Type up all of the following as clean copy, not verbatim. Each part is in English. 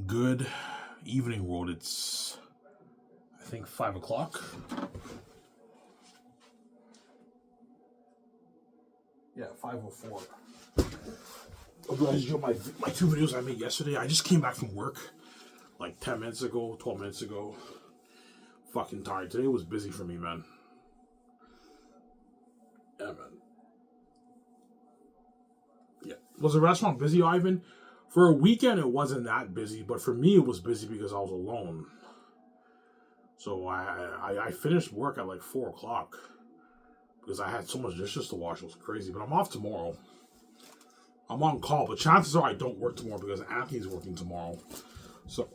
Good evening, world. It's, I think, 5 o'clock. Yeah, 5:04. Otherwise, my two videos I made yesterday. I just came back from work like 10 minutes ago, 12 minutes ago. Fucking tired. Today was busy for me, man. Yeah, man. Yeah. Was the restaurant busy, Ivan? For a weekend, it wasn't that busy, but for me, it was busy because I was alone. So I finished work at like 4 o'clock because I had so much dishes to wash. It was crazy. But I'm off tomorrow. I'm on call, but chances are I don't work tomorrow because Anthony's working tomorrow. So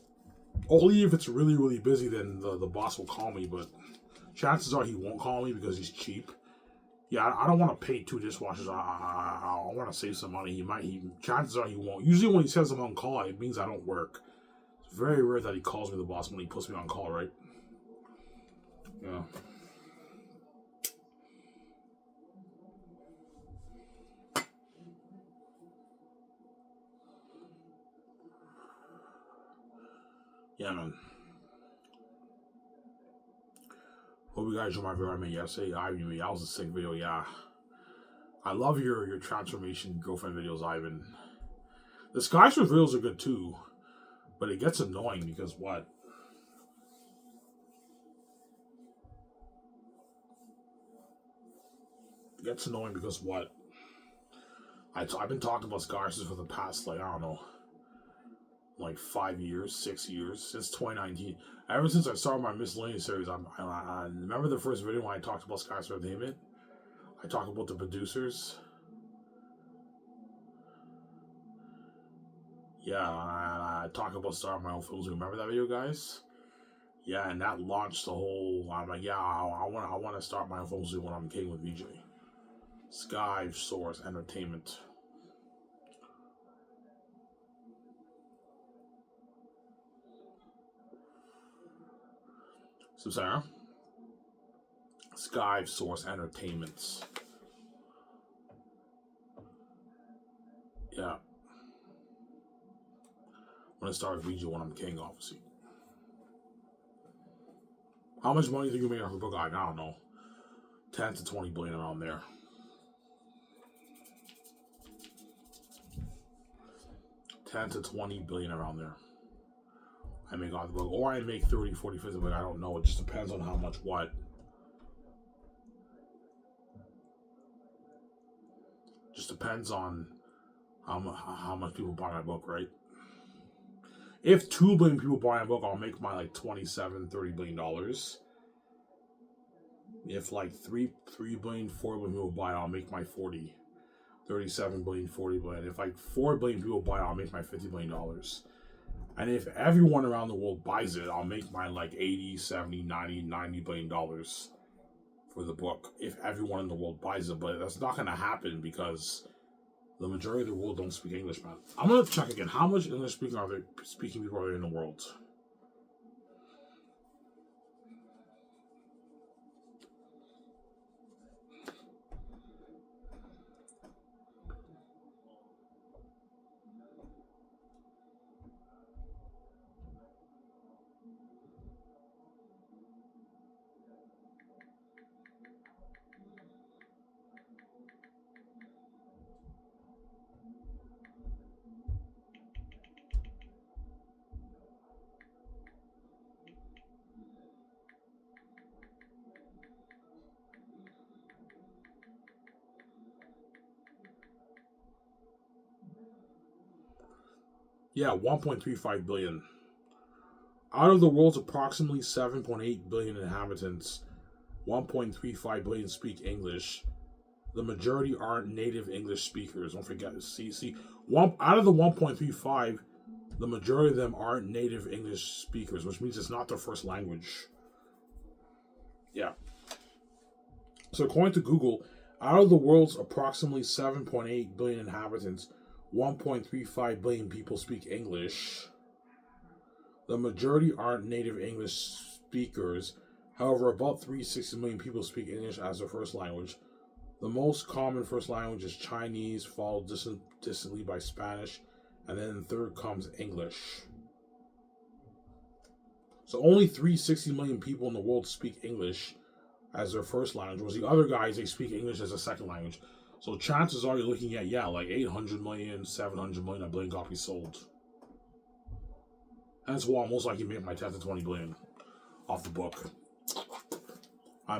only if it's really, really busy, then the boss will call me. But chances are he won't call me because he's cheap. Yeah, I don't want to pay 2 dishwashers. I want to save some money. Chances are he won't. Usually when he says I'm on call, it means I don't work. It's very rare that he calls me, the boss, when he puts me on call, right? Yeah. Yeah, man. Hope you guys enjoyed my video I made yesterday. Ivan, that was a sick video, yeah. I love your transformation girlfriend videos, Ivan. The Skyward videos are good too, but it gets annoying because what? It gets annoying because what? I've been talking about Skyward for the past, like, I don't know, like 5 years, 6 years, since 2019. Ever since I started my miscellaneous series, I remember the first video when I talked about Skyward Entertainment. I talked about the producers. Yeah, I talk about starting my own films. Remember that video, guys? Yeah, and that launched the whole. I'm like, yeah, I want to start my own films when I'm king with VJ. Skiv Source Entertainment. So Sarah, Skiv Source Entertainment. Yeah. I'm gonna start with VJ when I'm king, obviously. How much money do you make off a book? I don't know. 10 to 20 billion around there. $10 to 20 billion around there. I make off the book. Or I make 30, 40, 50, but I don't know. It just depends on how much what. Just depends on how much people buy my book, right? If 2 billion people buy my book, I'll make my like 27, 30 billion dollars. If like 3 billion, 4 billion people buy it, I'll make my 40. 37 billion, 40 billion. If like 4 billion people buy it, I'll make my $50 billion. And if everyone around the world buys it, I'll make my like 80, 70, 90 billion dollars for the book. If everyone in the world buys it, but that's not going to happen because the majority of the world don't speak English, man. I'm going to check again. How much English speaking people are there in the world? Yeah, 1.35 billion. Out of the world's approximately 7.8 billion inhabitants, 1.35 billion speak English. The majority aren't native English speakers. Don't forget. Out of the 1.35, the majority of them aren't native English speakers, which means it's not their first language. Yeah. So according to Google, out of the world's approximately 7.8 billion inhabitants, 1.35 billion people speak English. The majority aren't native English speakers. However, about 360 million people speak English as their first language. The most common first language is Chinese, followed distantly by Spanish, and then third comes English. So only 360 million people in the world speak English as their first language, whereas the other guys, they speak English as a second language. So chances are you're looking at, like 800 million, 700 million, a billion copies sold. That's why I'm most likely make my 10 to 20 billion off the book. I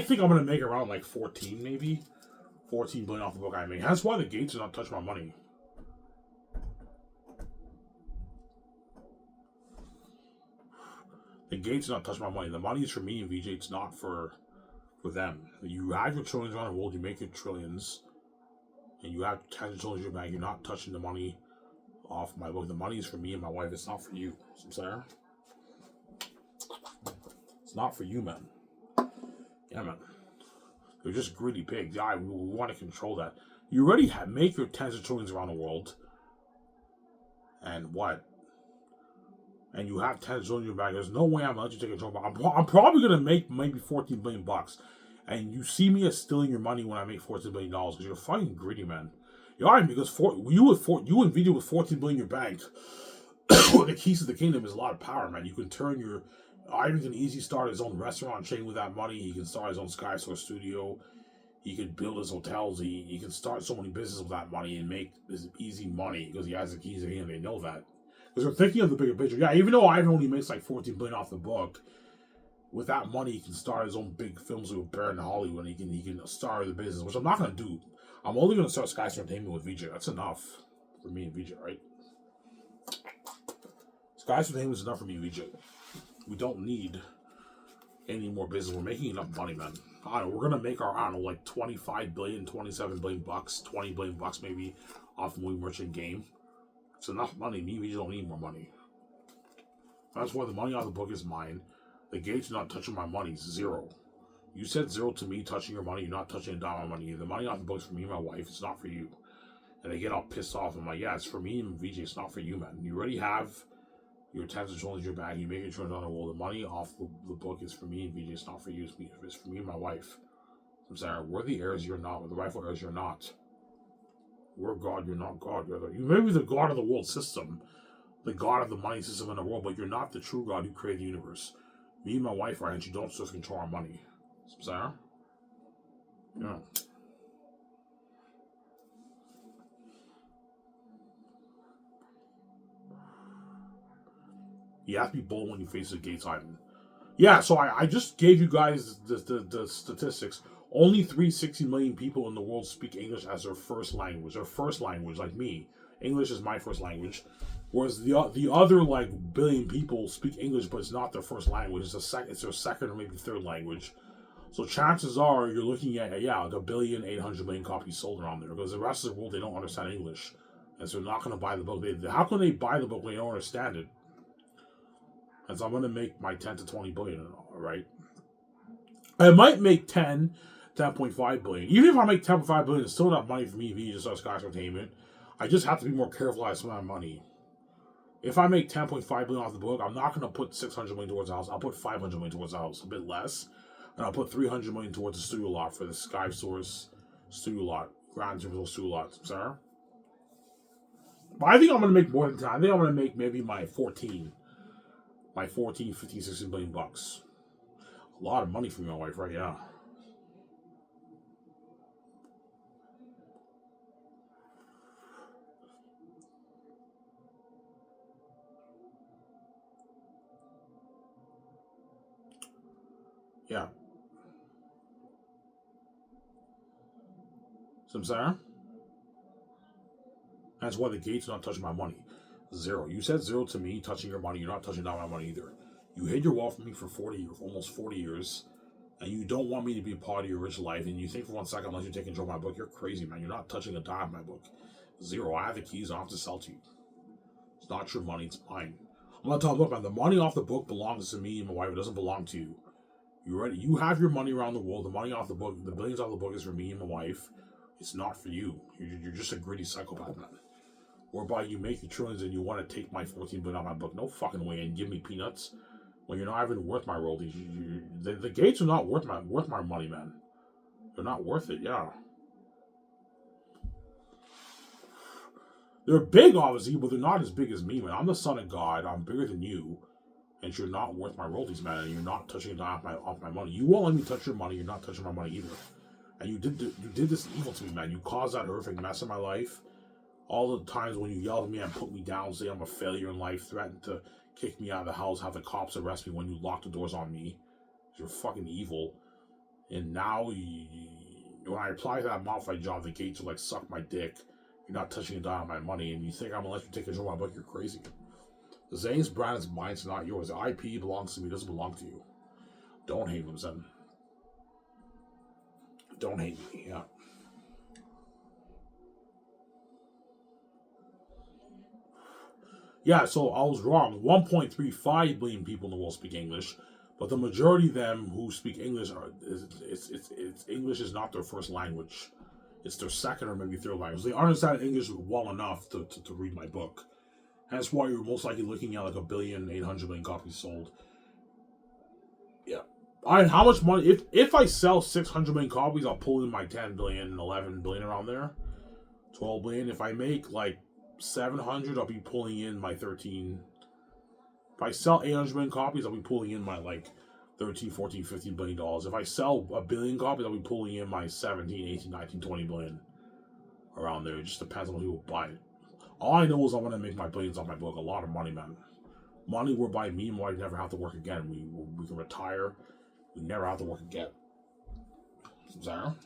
think I'm going to make around like 14 maybe. 14 billion off the book I make. That's why the Gates do not touch my money. The Gates do not touch my money. The money is for me and VJ. It's not for them. You have your trillions around the world. You make your trillions. And you have tens of trillions in your bank. You're not touching the money off my book. The money is for me and my wife. It's not for you. I'm sorry. It's not for you, man. Yeah, man. They're just greedy pigs. Yeah, we want to control that. You already make your tens of trillions around the world. And what? And you have 10 trillion in your bag. There's no way I'm going to let you take control. I'm probably going to make maybe 14 billion bucks. And you see me as stealing your money when I make $14 billion because you're fucking greedy, man. You are, because you and Vito with 14 billion in your bank, the keys to the kingdom is a lot of power, man. You can turn your... Ivan can easily start his own restaurant chain with that money. He can start his own Skystar studio. He can build his hotels. He can start so many businesses with that money and make this easy money because he has the keys to the kingdom. They know that. Because they're thinking of the bigger picture. Yeah, even though Ivan only makes like 14 billion off the book, with that money he can start his own big films with Baron Hollywood. He can start the business, which I'm not gonna do. I'm only gonna start Skystar Entertainment with VJ. That's enough for me and VJ, right? Skystar Entertainment is enough for me and VJ. We don't need any more business. We're making enough money, man. I don't know, we're gonna make our, like 25 billion, 27 billion bucks, 20 billion bucks maybe off the movie merchant game. It's enough money. Me, we don't need more money. That's why the money off the book is mine. The Gates are not touching my money. Zero. You said zero to me touching your money. You're not touching a dime of my money. The money off the book is for me and my wife. It's not for you. And they get all pissed off. I'm like, yeah, it's for me and VJ. It's not for you, man. You already have your tens of trillions in your bag. You make it turn on the wall. The money off the book is for me and VJ. It's not for you. It's for me and my wife. I'm sorry. We're the heirs. You're not. We're the rightful heirs. You're not. We're God, you're not God. You may be the God of the world system, the God of the money system in the world, but you're not the true God who created the universe. Me and my wife are, and you don't just control our money. Sarah? Yeah. You have to be bold when you face the Gates Island. Yeah, so I just gave you guys the statistics. Only 360 million people in the world speak English as their first language. Their first language, like me. English is my first language. Whereas the other like billion people speak English, but it's not their first language. It's their second or maybe third language. So chances are you're looking at like 1,800,000,000 copies sold around there. Because the rest of the world, they don't understand English. And so they're not going to buy the book. How can they buy the book when they don't understand it? And so I'm going to make my 10 to 20 billion, right? I might make 10.5 billion. Even if I make 10.5 billion, it's still not money for me if you just start Skystar Entertainment. I just have to be more careful as I spend my money. If I make 10.5 billion off the book, I'm not going to put 600 million towards the house. I'll put 500 million towards the house, a bit less. And I'll put 300 million towards the studio lot for the Sky Source studio lot, Grand Universal studio lot. Sorry? But I think I'm going to make more than 10. I think I'm going to make maybe my 14, 15, 16 billion bucks. A lot of money for my wife, right? Yeah. Yeah. Samsara? That's why the Gates are not touching my money. Zero. You said zero to me, touching your money. You're not touching down my money either. You hid your wealth from me for 40 years, almost 40 years, and you don't want me to be a part of your rich life, and you think for 1 second, unless you take control of my book, you're crazy, man. You're not touching a dime of my book. Zero. I have the keys. I don't have to sell to you. It's not your money. It's mine. I'm not talking about, man. The money off the book belongs to me and my wife. It doesn't belong to you. You ready? You have your money around the world. The money off the book, the billions off the book is for me and my wife. It's not for you. You're just a greedy psychopath, man. Whereby you make your trillions and you want to take my 14 billion out of my book. No fucking way, and give me peanuts when you're not even worth my royalties. The Gates are not worth my money, man. They're not worth it. Yeah, they're big, obviously, but they're not as big as me, man. I'm the son of God. I'm bigger than you. And you're not worth my royalties, man. And you're not touching a dime off my money. You won't let me touch your money. You're not touching my money either. And you did this evil to me, man. You caused that horrific mess in my life. All the times when you yelled at me and put me down, say I'm a failure in life, threatened to kick me out of the house, have the cops arrest me when you locked the doors on me. You're fucking evil. And now, when I apply to that modified job, the gates are like, suck my dick. You're not touching a dime on my money, and you think I'm gonna let you take control of my book? You're crazy. The Zane's brand is mine, it's not yours. The IP belongs to me, it doesn't belong to you. Don't hate him, Zen. Don't hate me, yeah. Yeah, so I was wrong. 1.35 billion people in the world speak English, but the majority of them who speak English English is not their first language. It's their second or maybe third language. They understand English well enough to read my book. That's why you're most likely looking at like 1,800,000,000 copies sold. Yeah. How much money? If I sell 600 million copies, I'll pull in my 10 billion, 11 billion around there, 12 billion. If I make like 700, I'll be pulling in my 13. If I sell 800 million copies, I'll be pulling in my like 13, 14, 15 billion dollars. If I sell 1 billion copies, I'll be pulling in my 17, 18, 19, 20 billion around there. It just depends on who will buy it. All I know is I'm gonna make my billions on my book. A lot of money, man. Money whereby me and my wife never have to work again. We can retire. We never have to work again. Sarah?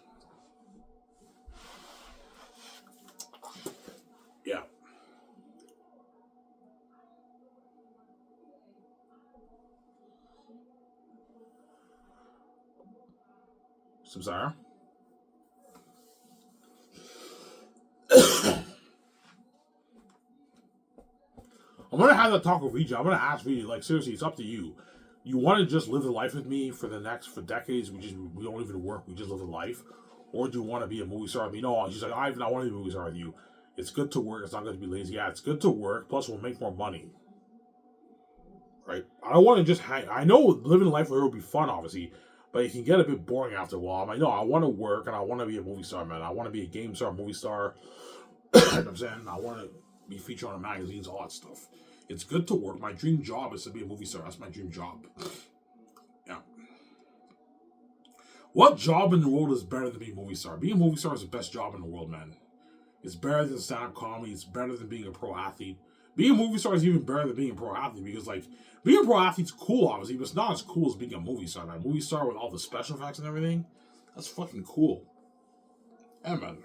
Yeah. Sarah? I'm gonna have that talk with VJ. I'm gonna ask VJ, like, seriously, it's up to you. You want to just live the life with me for decades? We don't even work. We just live the life, or do you want to be a movie star with me? No, she's like, I want to be a movie star with you. It's good to work. It's not good to be lazy. Yeah, it's good to work. Plus, we'll make more money. Right? I don't want to just hang. I know living life with her will be fun, obviously, but it can get a bit boring after a while. I'm like, no, I want to work and I want to be a movie star, man. I want to be a game star, movie star. You know what I'm saying? I want to be featured on magazines, all that stuff. It's good to work. My dream job is to be a movie star. That's my dream job. Yeah. What job in the world is better than being a movie star? Being a movie star is the best job in the world, man. It's better than stand-up comedy. It's better than being a pro athlete. Being a movie star is even better than being a pro athlete because, like, being a pro athlete's cool, obviously, but it's not as cool as being a movie star, man. A movie star with all the special effects and everything, that's fucking cool. Yeah, man.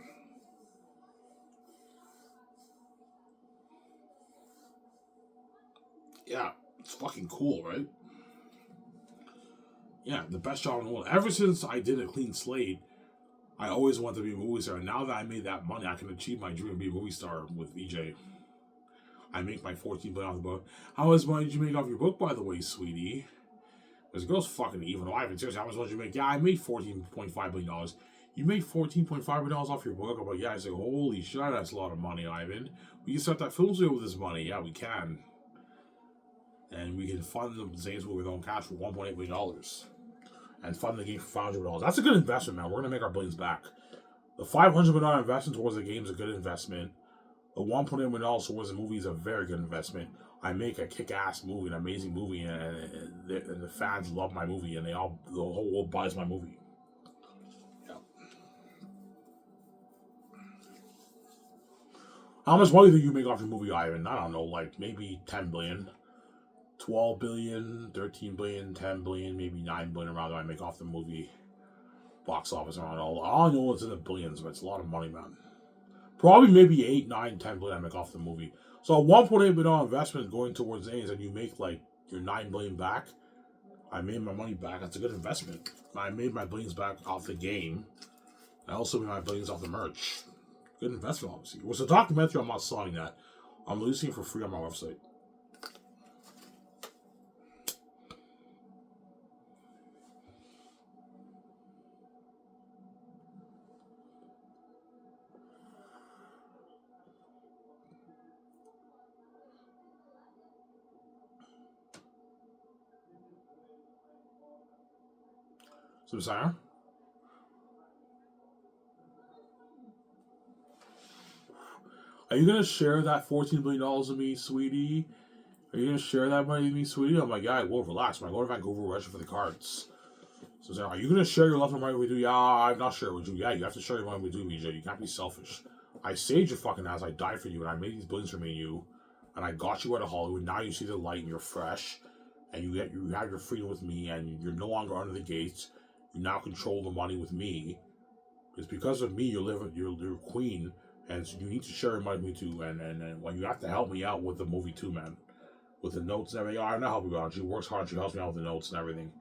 Yeah, it's fucking cool, right? Yeah, the best job in the world. Ever since I did a clean slate, I always wanted to be a movie star. And now that I made that money, I can achieve my dream of being a movie star with VJ. I make my 14 billion off the book. How much money did you make off your book, by the way, sweetie? This girl's fucking evil. No, Ivan, seriously, how much money did you make? Yeah, I made $14.5 billion. You made $14.5 billion off your book? I'm like, yeah. I say, holy shit, that's a lot of money, Ivan. We can start that film studio with this money. Yeah, we can. And we can fund the Zane's movie with our own cash for $1.8 billion. And fund the game for $500 million. That's a good investment, man. We're going to make our billions back. The $500 million investment towards the game is a good investment. The $1.8 million towards the movie is a very good investment. I make a kick-ass movie, an amazing movie, and the fans love my movie, and the whole world buys my movie. Yeah. How much money do you make off your movie, Ivan? I don't know, like maybe 10 billion, 12 billion, 13 billion, 10 billion, maybe 9 billion around there I make off the movie. Box office around all I know it's in the billions, but it's a lot of money, man. Probably maybe 8, 9, 10 billion I make off the movie. So a $1.8 billion investment going towards Zane's and you make like your 9 billion back. I made my money back. That's a good investment. I made my billions back off the game. I also made my billions off the merch. Good investment, obviously. It was a documentary. I'm not selling that. I'm releasing it for free on my website. So, Sarah? Are you going to share that $14 billion with me, sweetie? Are you gonna share that money with me, sweetie? I'm like, yeah, I will. Relax. I'm like, go to Vancouver, register for the cards. So he's like, are you gonna share your leftover money with you? Yeah, I'm not sure with you. Yeah, you have to share your money with you, VJ. You can't be selfish. I saved your fucking ass. I died for you, and I made these billions for me and you, and I got you out of Hollywood. Now you see the light, and you're fresh, and you have your freedom with me, and you're no longer under the gates. You now control the money with me. It's because of me you're queen, and so you need to share your money with me too. And when you have to help me out with the movie too, man, with the notes and everything. Oh, I'm not helping you out. She works hard. She helps me out with the notes and everything.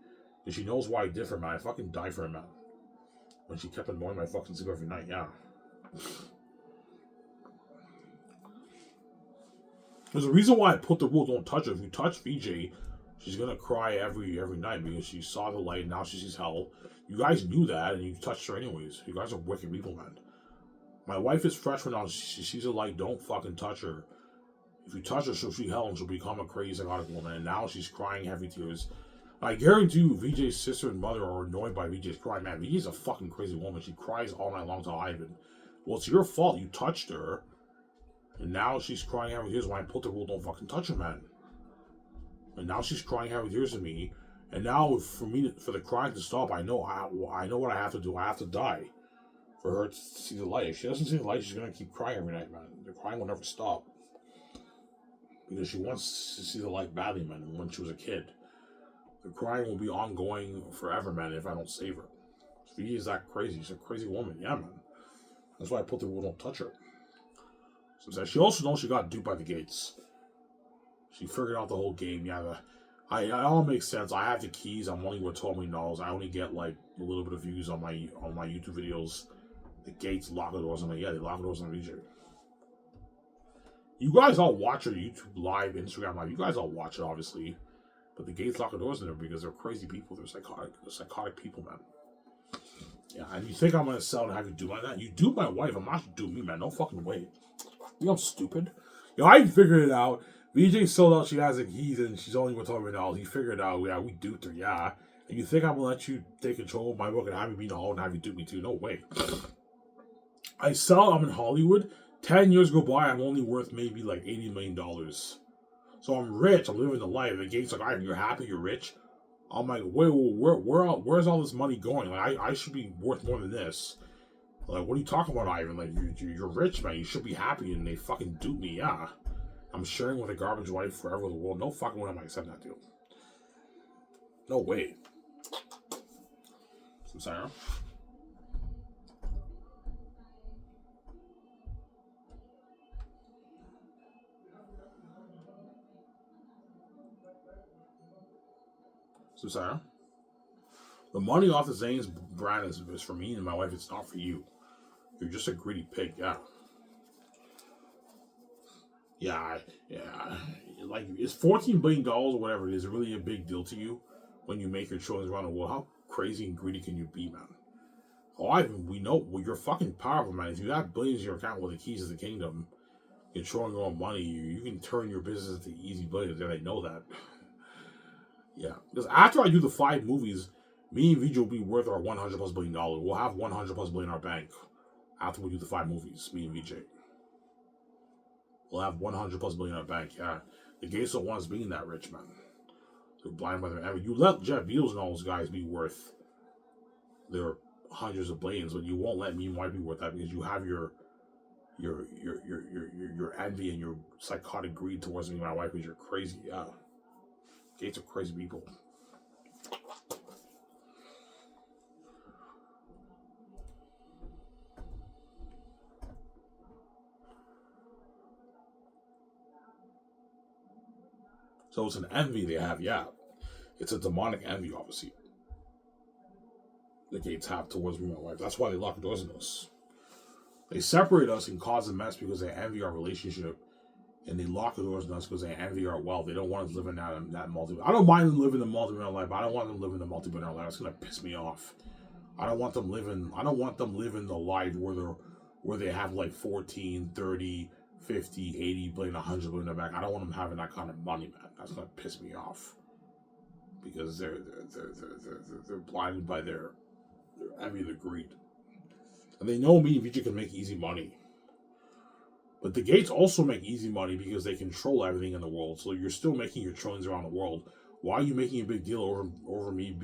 And she knows why I did for her, man. I fucking die for her, man. When she kept annoying my fucking sleep every night, yeah. There's a reason why I put the rule: don't touch her. If you touch VJ, she's gonna cry every night because she saw the light and now she sees hell. You guys knew that and you touched her anyways. You guys are wicked people, man. My wife is fresh when she sees a light. Don't fucking touch her. If you touch her, she'll see hell and she'll become a crazy psychotic woman. And now she's crying heavy tears. I guarantee you, VJ's sister and mother are annoyed by VJ's cry. Man, VJ's a fucking crazy woman. She cries all night long to Ivan. Well, it's your fault. You touched her. And now she's crying heavy tears when I put the rule: don't fucking touch her, man. And now she's crying heavy tears to me. And now for the crying to stop, I know what I have to do. I have to die for her to see the light. If she doesn't see the light, she's gonna keep crying every night, man. The crying will never stop because she wants to see the light badly, man. When she was a kid, the crying will be ongoing forever, man. If I don't save her, she is that crazy. She's a crazy woman, yeah, man. That's why I put the rule: don't touch her. So she also knows she got duped by the gates. She figured out the whole game. Yeah, it all makes sense. I have the keys. I'm only worth $12 million. I only get like a little bit of views on my YouTube videos. The gates lock the doors. I'm like, yeah, they lock the doors on VJ. You guys all watch her YouTube live, Instagram live. You guys all watch it, obviously. But the gates lock the doors in there because they're crazy people. They're psychotic people, man. Yeah, and you think I'm gonna sell and have you do like that? You do my wife. I'm not do me, man. No fucking way. You think I'm stupid? Yo, I figured it out. VJ sold out. She has the keys and she's only worth $12 million. He figured it out. Yeah, we duped her. Yeah. And you think I'm gonna let you take control of my book and have me be in the hall and have you dupe me too? No way. I sell. I'm in Hollywood. 10 years go by. I'm only worth maybe like $80 million. So I'm rich. I'm living the life. The gate's like, all right, you're happy. You're rich. I'm like, wait, where's all this money going? Like, I should be worth more than this. Like, what are you talking about, Ivan? Like, you're rich, man. You should be happy, and they fucking dupe me, yeah. I'm sharing with a garbage wife forever the world. No fucking way am I accepting that deal. No way. I'm sorry. So Sarah, the money off the Xanus brand is for me and my wife. It's not for you. You're just a greedy pig. Yeah. Yeah. Like, is $14 billion or whatever it is really a big deal to you when you make your choices around the world? How crazy and greedy can you be, man? Oh, we know. Well, you're fucking powerful, man. If you have billions in your account with the keys to the kingdom, controlling your own money, you can turn your business into easy billions. And I know that. Yeah, because after I do the 5 movies, me and VJ will be worth our $100+ billion. We'll have $100+ billion in our bank after we do the 5 movies. Me and VJ, we'll have $100+ billion in our bank. Yeah, the gays don't want us being that rich, man. They're blind by their envy. You let Jeff Bezos and all those guys be worth their hundreds of billions, but you won't let me and wife be worth that because you have your envy and your psychotic greed towards me and my wife because you're crazy. Yeah. Gates are crazy people. So it's an envy they have, yeah. It's a demonic envy, obviously. The gates have towards me and my wife. That's why they lock doors on us. They separate us and cause a mess because they envy our relationship. And they lock the doors on us because they envy our wealth. They don't want us living that multi. I don't mind them living the multi-millionaire life, but I don't want them living the multi-millionaire life. It's gonna piss me off. I don't want them living the life where they have like 14, 30, 50, 80 billion, 100 billion in their bank. I don't want them having that kind of money, man. That's gonna piss me off. Because they're blinded by their envy, their greed. And they know me and VJ can make easy money. But the gates also make easy money because they control everything in the world. So you're still making your trillions around the world. Why are you making a big deal over me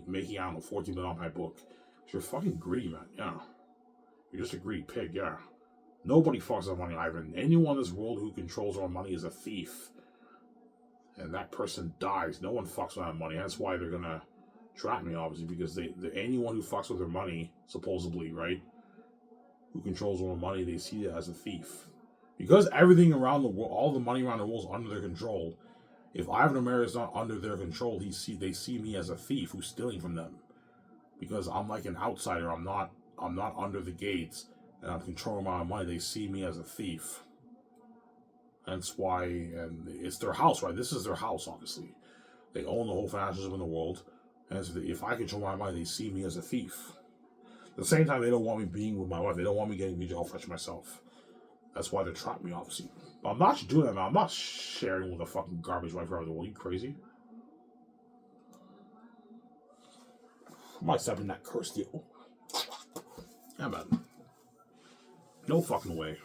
making, I don't know, 14 million on my book? Because you're fucking greedy, man. Yeah. You're just a greedy pig, yeah. Nobody fucks with money, Ivan. Anyone in this world who controls our money is a thief. And that person dies. No one fucks with that money. That's why they're gonna trap me, obviously, because anyone who fucks with their money, supposedly, right, who controls our money, they see it as a thief. Because everything around the world, all the money around the world is under their control. If Ivan America is not under their control, they see me as a thief who's stealing from them. Because I'm like an outsider. I'm not under the gates, and I'm controlling my money. They see me as a thief. That's why, and it's their house, right? This is their house, obviously. They own the whole financial system in the world. And so if I control my money, they see me as a thief. At the same time, they don't want me being with my wife. They don't want me getting me jail fresh myself. That's why they're trapping me, obviously. But I'm not doing that, man. I'm not sharing with a fucking garbage wife around the world. Are you crazy? I'm not accepting that curse deal. Yeah, man. No fucking way.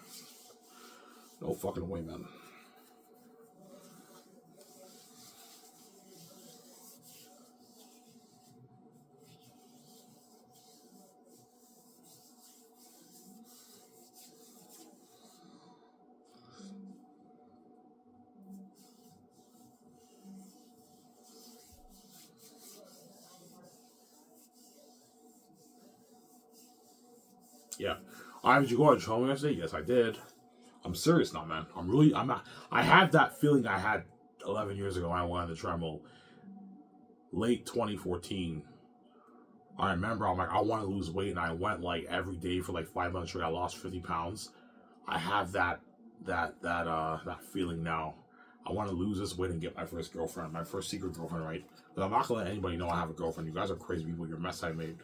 No fucking way, man. Yeah. Did you go on home yesterday? Yes, I did. I'm serious now, man. I'm not. I had that feeling I had 11 years ago when I went on the treadmill. Late 2014. I remember I'm like, I want to lose weight, and I went like every day for like 5 months straight. I lost 50 pounds. I have that feeling now. I want to lose this weight and get my first girlfriend, my first secret girlfriend, right? But I'm not gonna let anybody know I have a girlfriend. You guys are crazy people. Your mess I made.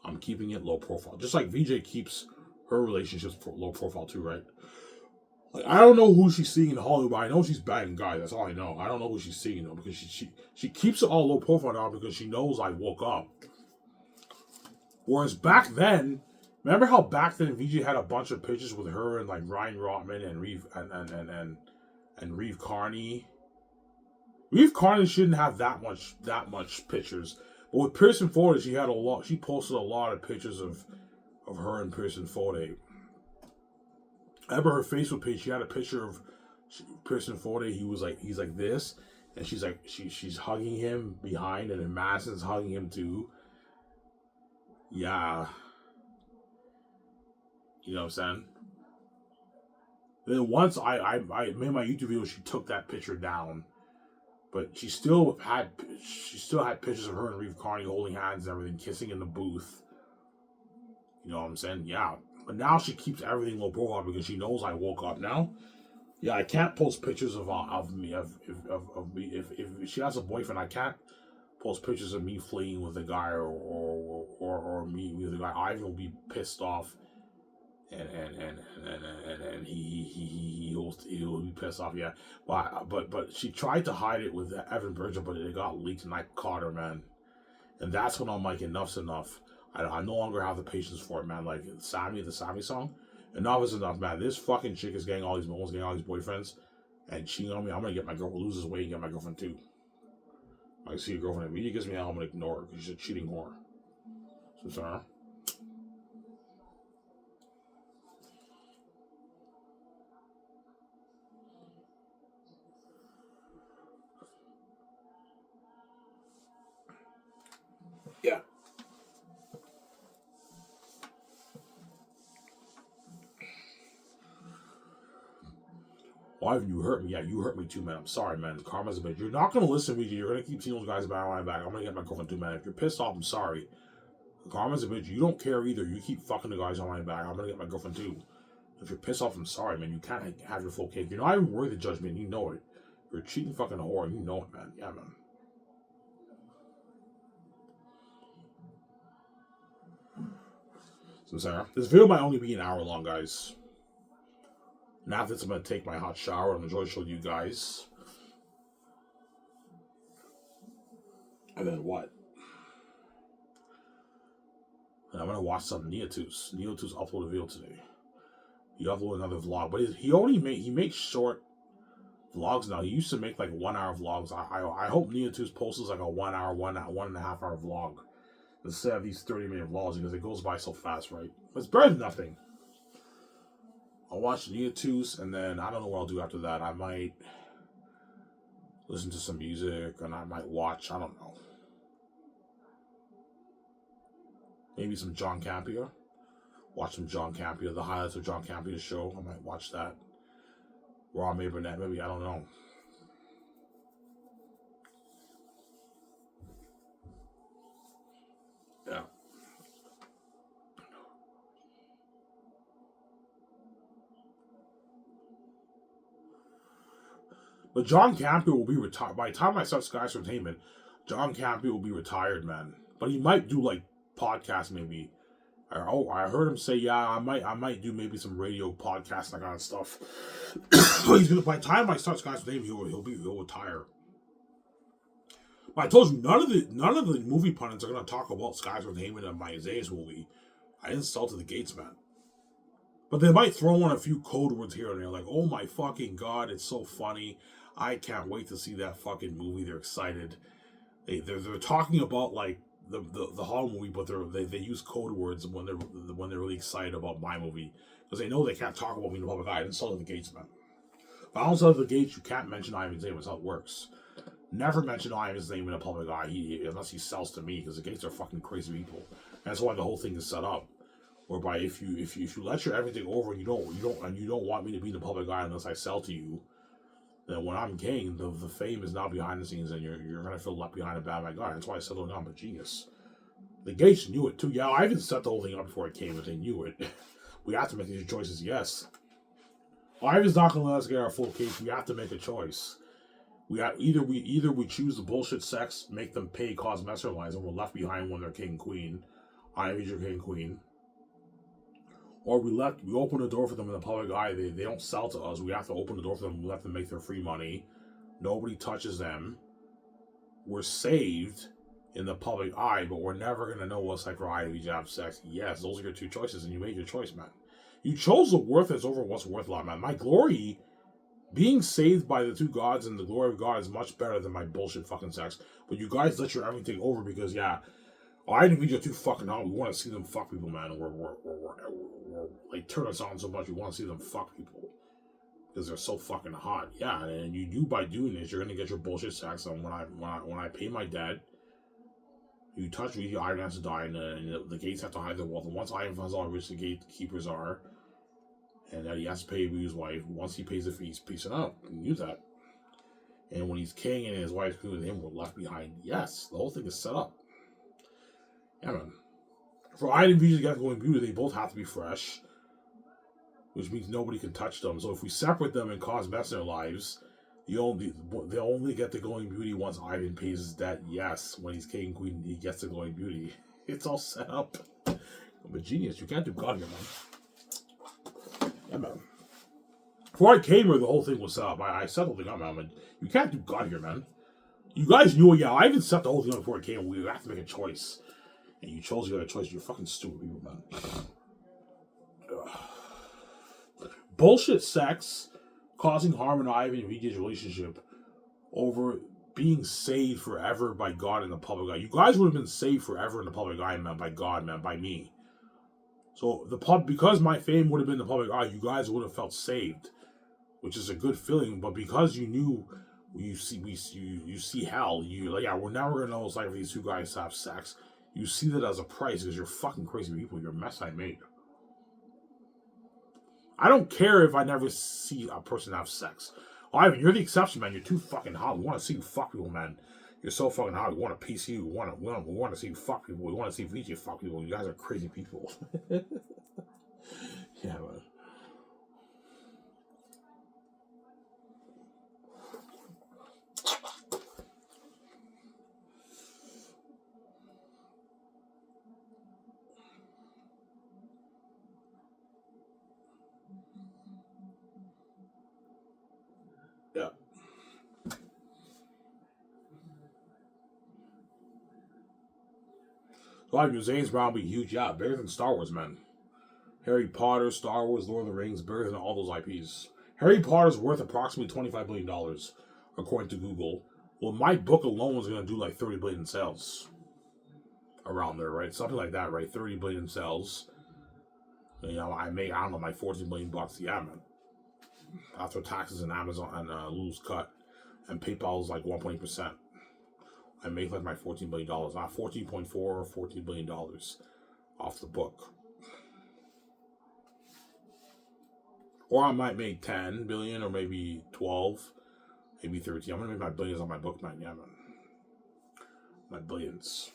I'm keeping it low profile, just like VJ keeps her relationships low profile too, right? Like, I don't know who she's seeing in Hollywood, but I know she's bagging guys. That's all I know. I don't know who she's seeing though, because she keeps it all low profile now because she knows I woke up. Whereas back then, remember how back then VJ had a bunch of pictures with her and like Ryan Rotman and Reeve and Reeve Carney. Reeve Carney shouldn't have that much pictures, but with Pearson Forde, she had a lot. She posted a lot of pictures of her and Pearson Forde. I remember her Facebook page. She had a picture of Pearson Forde. He's like this, and she's hugging him behind, and then Madison's hugging him too. Yeah, you know what I'm saying. Then once I made my YouTube video, she took that picture down, but she still had pictures of her and Reeve Carney holding hands and everything, kissing in the booth. You know what I'm saying? Yeah. But now she keeps everything low profile because she knows I woke up now. Yeah, I can't post pictures of me if she has a boyfriend. I can't post pictures of me fleeing with a guy or me with a guy. Ivan will be pissed off, and he'll be pissed off. Yeah, but she tried to hide it with Evan Bridger, but it got leaked, and I caught her, man. And that's when I'm like, enough's enough. I no longer have the patience for it, man. Like the Sammy song, enough is enough, man. This fucking chick is getting all these boyfriends, and cheating on me. I'm gonna get my girlfriend, lose this weight, and get my girlfriend too. I see a girlfriend. If he gives me hell, I'm gonna ignore her because she's a cheating whore. So sorry. Yeah. Why have you hurt me? Yeah, you hurt me too, man. I'm sorry, man. Karma's a bitch. You're not gonna listen to me. You're gonna keep seeing those guys behind my back. I'm gonna get my girlfriend too, man. If you're pissed off, I'm sorry. Karma's a bitch. You don't care either. You keep fucking the guys on my back. I'm gonna get my girlfriend too. If you're pissed off, I'm sorry, man. You can't have your full cake. You're not even worthy of judgment. You know it. You're a cheating fucking whore. And you know it, man. Yeah, man. So, Sarah, this video might only be an hour long, guys. And after this, I'm gonna take my hot shower and enjoy showing you guys. And then what? And I'm gonna watch some Neotus. Neotus uploaded a video today. He uploaded another vlog, but he makes short vlogs now. He used to make like 1 hour vlogs. I hope Neotus posts like a 1 hour, 1.5 hour vlog instead of these 30-minute vlogs because it goes by so fast, right? It's better than nothing. I'll watch Neotus and then I don't know what I'll do after that. I might listen to some music and I might watch, I don't know. Maybe some John Campia. Watch some John Campia, the highlights of John Campia's show. I might watch that. Raw May Burnett, maybe, I don't know. Yeah. But John Campia will be retired. By the time I start Sky's Entertainment, John Campia will be retired, man. But he might do like podcasts, maybe. I heard him say, yeah, I might do maybe some radio podcasts, that kind of stuff. By the time I start Sky's Entertainment, he'll retire. But I told you none of the movie pundits are gonna talk about Sky's Entertainment and my Xanus movie. I insulted the Gates man. But they might throw in a few code words here and there, like, oh my fucking god, it's so funny. I can't wait to see that fucking movie. They're excited. They're talking about like the horror movie, but they use code words when they're really excited about my movie because they know they can't talk about me in the public eye. I insulted the Gates man. If I insult the Gates, you can't mention Ivan's name. That's how it works. Never mention Ivan's name in the public eye unless he sells to me because the Gates are fucking crazy people. And that's why the whole thing is set up. Whereby if you let your everything over and you don't want me to be in the public eye unless I sell to you, then when I'm king, the fame is now behind the scenes and you're gonna feel left behind a bad my guy. That's why I said, I'm a genius. The Gates knew it too. Yeah, I even set the whole thing up before it came, but they knew it. We have to make these choices, yes. Ivan's not gonna let us get our full case. We have to make a choice. Either we choose the bullshit sex, make them pay cause messer lines, and we're left behind when they're king and queen. Ivan's your king and queen. Or we open the door for them in the public eye. They don't sell to us. We have to open the door for them. We let them make their free money. Nobody touches them. We're saved in the public eye, but we're never going to know what's like for Ivy to have sex. Yes, those are your two choices, and you made your choice, man. You chose the worthless over what's worth a lot, man. My glory, being saved by the two gods and the glory of God is much better than my bullshit fucking sex. But you guys let your everything over because, yeah, I didn't mean you're too fucking hot. We want to see them fuck people, man. We're like turn us on so much. We want to see them fuck people because they're so fucking hot. Yeah, and you do by doing this, you're gonna get your bullshit sex. And when I pay my debt, you touch me, Ivan has to die, and the Gates have to hide their wealth. And once Ivan finds out how rich the gatekeepers are, and that he has to pay his wife, once he pays the fees, peace out. You knew that. And when he's king and his wife's with him, we're left behind. Yes, the whole thing is set up. Yeah, man. For Iron and Vijay going beauty, they both have to be fresh, which means nobody can touch them. So if we separate them and cause mess in their lives, they'll only get the glowing beauty once Ivan pays his debt. Yes, when he's king and queen, he gets the glowing beauty. It's all set up. I'm a genius. You can't do God here, man. Yeah, man. Before I came here, the whole thing was set up. I set the whole thing up, man. You can't do God here, man. You guys knew, yeah, I even set the whole thing up before I came. We have to make a choice. And you chose the other choice. You're fucking stupid people, man. Bullshit sex causing harm in Ivan and Vijay's relationship over being saved forever by God in the public eye. You guys would have been saved forever in the public eye, man, by God, man, by me. So because my fame would have been in the public eye, you guys would have felt saved, which is a good feeling. But because you knew you see hell, we're never gonna know what it's like for these two guys to have sex. You see that as a price because you're fucking crazy people. You're a mess I made. I don't care if I never see a person have sex. Ivan, you're the exception, man. You're too fucking hot. We want to see you fuck people, man. You're so fucking hot. We want to PC you. We want to see you fuck people. We want to see VJ fuck people. You guys are crazy people. Yeah, man. Yeah. So Zane's probably huge. Yeah, bigger than Star Wars, man. Harry Potter, Star Wars, Lord of the Rings, bigger than all those IPs. Harry Potter's worth approximately $25 billion, according to Google. Well, my book alone is going to do like 30 billion in sales. Around there, right? Something like that, right? 30 billion in sales. You know, I don't know, my 14 million bucks. Yeah, man. After taxes and Amazon and Lulu's cut. And PayPal is like 1.8%. I make like my $14 billion. Not 14.4 or $14 billion off the book. Or I might make 10 billion or maybe 12, maybe 13. I'm gonna make my billions on my book, man. Yeah, man. My billions.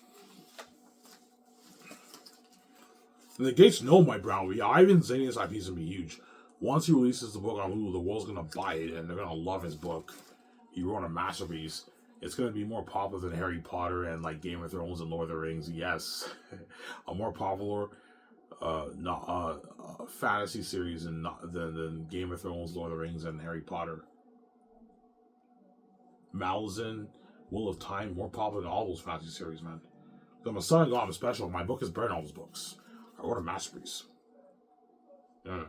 And the Gates know my brown. Ivan Xanus IP is gonna be huge. Once he releases the book on Hulu, the world's gonna buy it and they're gonna love his book. He wrote a masterpiece. It's gonna be more popular than Harry Potter and like Game of Thrones and Lord of the Rings. Yes, a more popular fantasy series than Game of Thrones, Lord of the Rings, and Harry Potter. Malazan, Wheel of Time, more popular than all those fantasy series, man. I'm a son of God, I'm special. My book is better than all those books. I wrote a masterpiece. Yeah.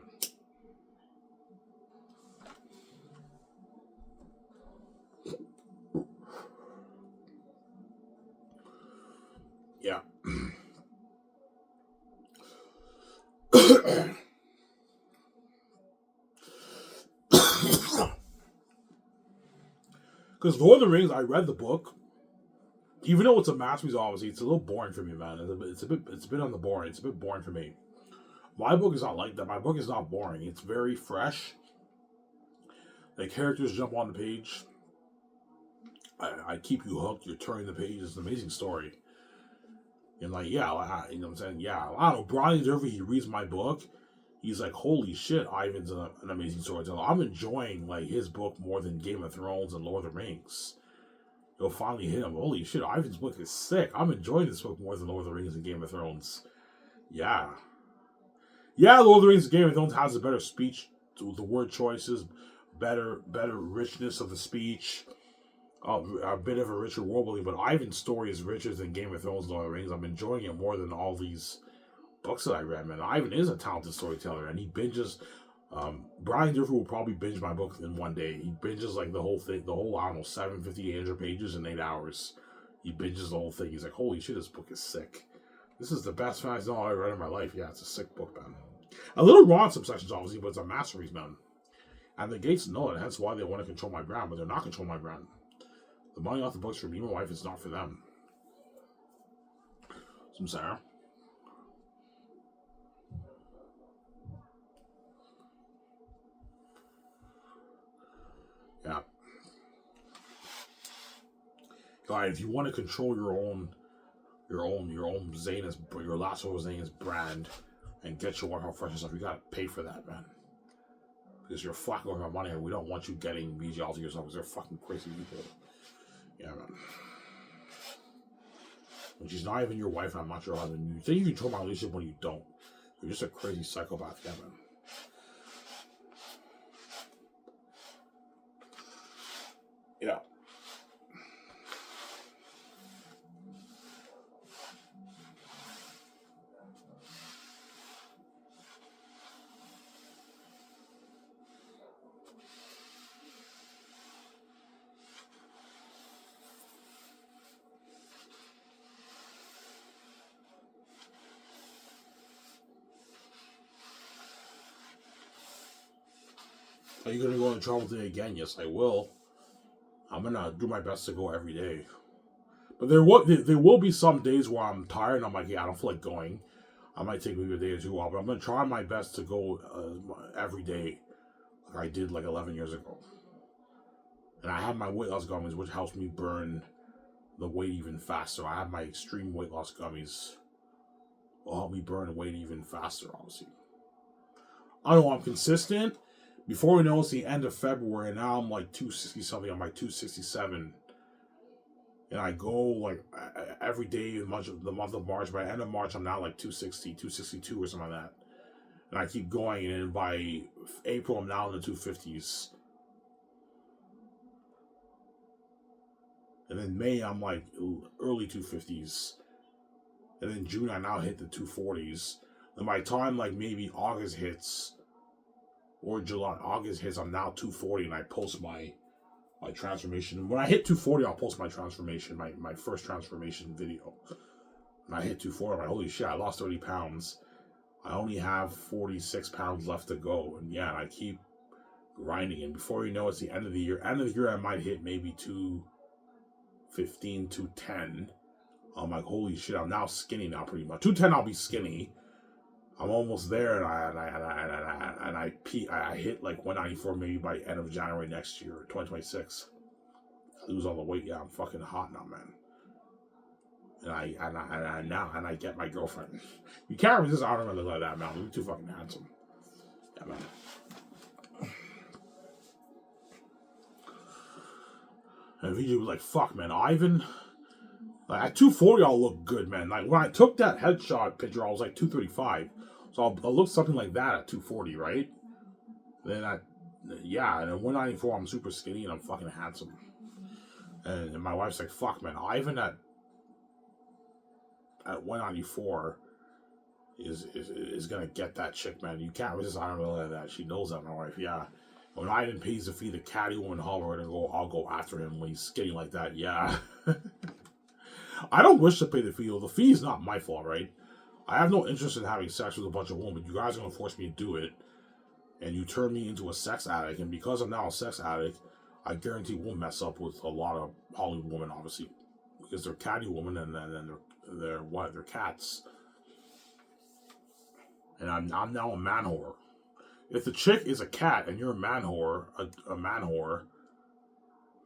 Yeah. Because Lord of the Rings, I read the book. Even though it's a masterpiece, obviously, it's a little boring for me, man. It's a bit on the boring. It's a bit boring for me. My book is not like that. My book is not boring. It's very fresh. The characters jump on the page. I keep you hooked. You're turning the page. It's an amazing story. And like, yeah, you know what I'm saying? Yeah, I don't know. Brian Durfee, he reads my book. He's like, holy shit, Ivan's an amazing storyteller. I'm enjoying like his book more than Game of Thrones and Lord of the Rings. You'll finally hit him. Holy shit, Ivan's book is sick. I'm enjoying this book more than Lord of the Rings and Game of Thrones. Yeah. Yeah, Lord of the Rings and Game of Thrones has a better speech. The word choices, better richness of the speech. A bit of a richer world building, but Ivan's story is richer than Game of Thrones and Lord of the Rings. I'm enjoying it more than all these books that I read, man. Ivan is a talented storyteller, and he binges. Brian Durfee will probably binge my book in one day. He binges like the whole thing, I don't know, 750, 800 pages in 8 hours. He binges the whole thing. He's like, holy shit, this book is sick. This is the best fantasy novel I've read in my life. Yeah, it's a sick book, man. A little raw in some sections, obviously, but it's a masterpiece, man. And the Gates know it, hence why they want to control my brand, but they're not controlling my brand. The money off the books for me and my wife is not for them. Some Sarah. Yeah. Guys, if you want to control your own Xanus, your last of Xanus brand, and get your warehouse fresh and stuff, you gotta pay for that, man. Because you're fucking with our money, and we don't want you getting BG all to yourself because they're fucking crazy people. Yeah, man. When she's not even your wife, and I'm not sure how you think you control my relationship when you don't. You're just a crazy psychopath, yeah, man. Yeah. Are you gonna go on travel today again? Yes, I will. I'm gonna do my best to go every day. But there will be some days where I'm tired and I'm like, yeah, I don't feel like going. I might take maybe a day or two off, but I'm gonna try my best to go every day, like I did like 11 years ago. And I have my weight loss gummies, which helps me burn the weight even faster. I have my extreme weight loss gummies. Will help me burn the weight even faster, obviously. I don't know, I'm consistent. Before we know, it's the end of February, and now I'm like 260 something. I'm like 267. And I go like every day in the month of March. By the end of March, I'm now like 260, 262 or something like that. And I keep going, and by April, I'm now in the 250s. And then May, I'm like early 250s. And then June, I now hit the 240s. And by the time like maybe August hits or August hits, I'm now 240 and I post my transformation. When I hit 240, I'll post my transformation, my first transformation video. And I hit 240, I'm like, holy shit, I lost 30 pounds. I only have 46 pounds left to go. And yeah, I keep grinding. And before you know it's the end of the year. End of the year, I might hit maybe 215, 210. I'm like, holy shit, I'm now skinny now pretty much. 210, I'll be skinny. I'm almost there, and I hit like 194 maybe by end of January next year, 2026. I lose all the weight. Yeah, I'm fucking hot now, man. And I get my girlfriend. You can't resist Iron Man like that, man. You're too fucking handsome. Yeah, man. And VJ was like, "Fuck, man, Ivan." Like at 240, I'll look good, man. Like when I took that headshot picture, I was like 235. So I'll look something like that at 240, right? Then and at 194, I'm super skinny and I'm fucking handsome. And my wife's like, "Fuck, man, Ivan at 194 is gonna get that chick, man. You can't resist Iron Man like that." She knows that, my wife. Yeah. When Ivan pays to feed the Catwoman Holler, I'll go after him when he's skinny like that. Yeah. I don't wish to pay the fee. The fee is not my fault, right? I have no interest in having sex with a bunch of women. You guys are going to force me to do it. And you turn me into a sex addict. And because I'm now a sex addict, I guarantee we'll mess up with a lot of Hollywood women, obviously. Because they're catty women and they're what? They're cats. And I'm now a man whore. If the chick is a cat and you're a man whore,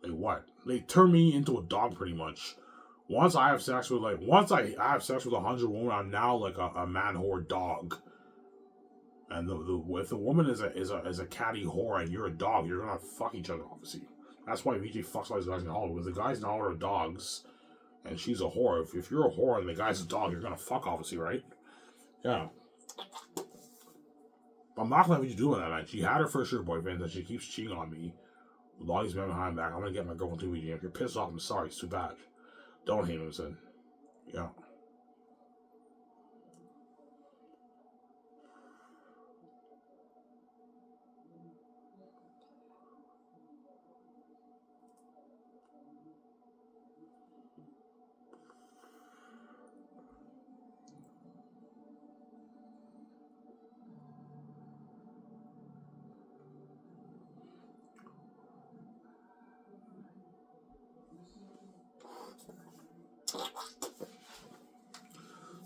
like what? They turn me into a dog pretty much. Once I have sex with 100 women, I'm now like a man whore dog. And if the woman is a catty whore and you're a dog, you're gonna fuck each other, obviously. That's why VJ fucks all these guys in Hollywood. Because the guys in Hollywood are dogs, and she's a whore. If you're a whore and the guy's a dog, you're gonna fuck, obviously, right? Yeah. But I'm not gonna let you do that, man. She had her first year boyfriend, and she keeps cheating on me with all these men behind my back. I'm gonna get my girlfriend too, VJ. If you're pissed off, I'm sorry. It's too bad. Don't hate him, son. Yeah.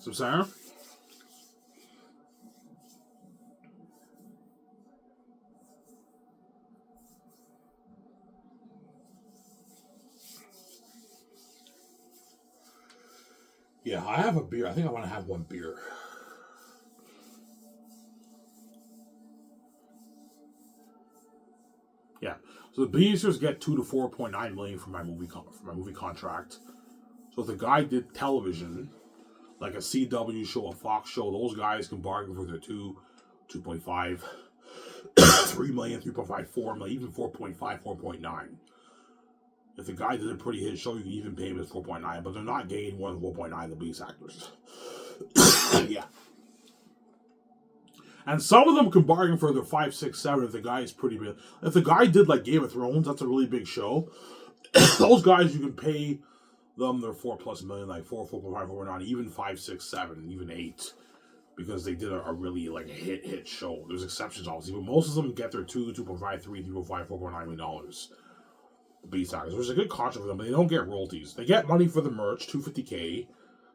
So, Sarah? Yeah, I have a beer. I think I want to have one beer. Yeah. So the producers get $2 to $4.9 million for my movie contract. So if the guy did television, like a CW show, a Fox show, those guys can bargain for their 2.5, 3 million, 3.5, 4 million, even 4.5, 4.9. If the guy did a pretty hit show, you can even pay him at 4.9, but they're not getting more than 4.9, the biggest actors. Yeah. And some of them can bargain for their 5, 6, 7 if the guy is pretty big. If the guy did like Game of Thrones, that's a really big show. Those guys, you can pay them their 4+ million, like 4, 4.5, 4.9, even 5, 6, 7, even 8. Because they did a really like hit show. There's exceptions obviously, but most of them get their 2, 2.5, 3, 3.5, $4.9 million. Beast actors, which is a good contract for them, but they don't get royalties. They get money for the merch, $250K.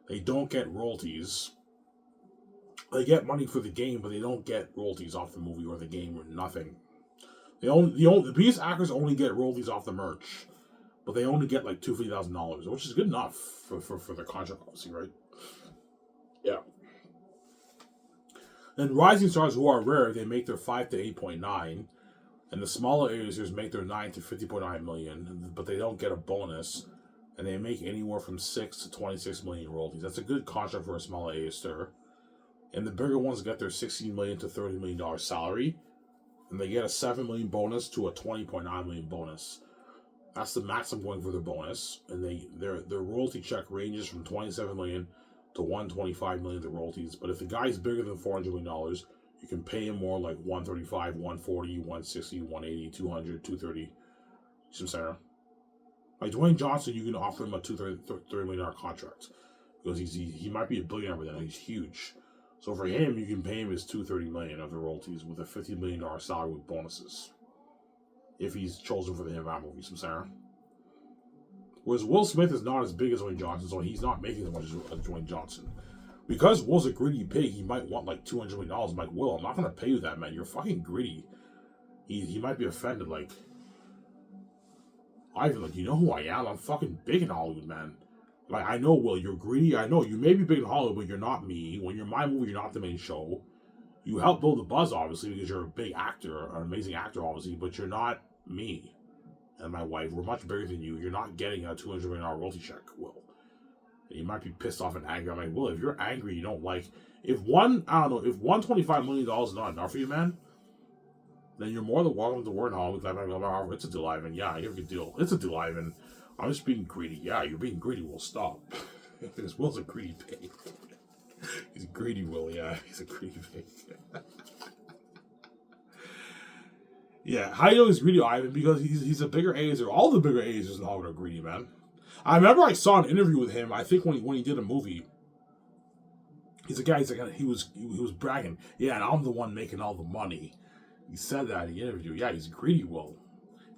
They don't get royalties. They get money for the game, but they don't get royalties off the movie or the game or nothing. The Beast actors only get royalties off the merch, but they only get like $250,000, which is good enough for their contract, obviously, right? Yeah. And rising stars who are rare, they make their 5 to 8.9. And the smaller A-listers make their 9 to 50.9 million, but they don't get a bonus, and they make anywhere from 6 to 26 million royalties. That's a good contract for a smaller A-lister. And the bigger ones get their $16 million to $30 million salary, and they get a 7 million bonus to a 20.9 million bonus. That's the maximum going for their bonus, and their royalty check ranges from 27 million to 125 million the royalties. But if the guy's bigger than $400 million, you can pay him more, like 135, 140, 160, 180, 200, 230. You see what I'm saying? Like Dwayne Johnson, you can offer him a $230 million contract because he might be a billionaire by then. He's huge. So for him, you can pay him his $230 million of the royalties with a $50 million salary with bonuses if he's chosen for the Him Out movie. You see what I'm saying? Whereas Will Smith is not as big as Dwayne Johnson, so he's not making as much as Dwayne Johnson. Because Will's a greedy pig, he might want like $200 million. I'm like, Will, I'm not going to pay you that, man. You're fucking greedy. He might be offended, like, Ivan, like, you know who I am? I'm fucking big in Hollywood, man. Like, I know, Will, you're greedy. I know, you may be big in Hollywood, but you're not me. When you're my movie, you're not the main show. You help build the buzz, obviously, because you're a big actor, an amazing actor, obviously, but you're not me and my wife. We're much bigger than you. You're not getting a $200 million royalty check, Will. And you might be pissed off and angry. I'm like, Will, if you're angry, you don't like... if $125 million is not enough for you, man, then you're more than welcome to work in Hollywood. It's a deal, Ivan. Yeah, you have a good deal. It's a deal, Ivan. I'm just being greedy. Yeah, you're being greedy, Will. Stop. Because Will's a greedy pig. He's a greedy Will, yeah. He's a greedy pig. Yeah, how do you know he's greedy, Ivan? Because he's a bigger Azer. All the bigger Azers in Hollywood are greedy, man. I remember I saw an interview with him, I think when he did a movie. He's a guy, he was bragging. Yeah, and I'm the one making all the money. He said that in the interview. Yeah, he's greedy, Will.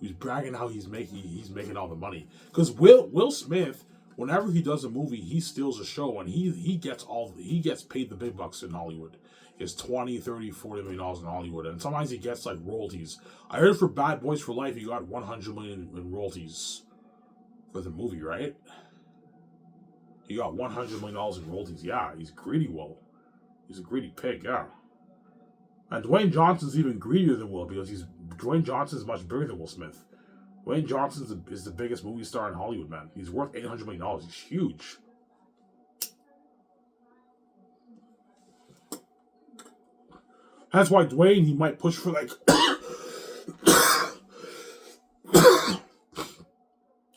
He was bragging how he's making all the money. Because Will Smith, whenever he does a movie, he steals a show and he gets paid the big bucks in Hollywood. He gets $20, $30, $40 million in Hollywood. And sometimes he gets like royalties. I heard for Bad Boys for Life he got $100 million in royalties for the movie, right? He got $100 million in royalties. Yeah, he's greedy, Will. He's a greedy pig, yeah. And Dwayne Johnson's even greedier than Will because Dwayne Johnson's much bigger than Will Smith. Dwayne Johnson is the biggest movie star in Hollywood, man. He's worth $800 million. He's huge. That's why Dwayne, he might push for like...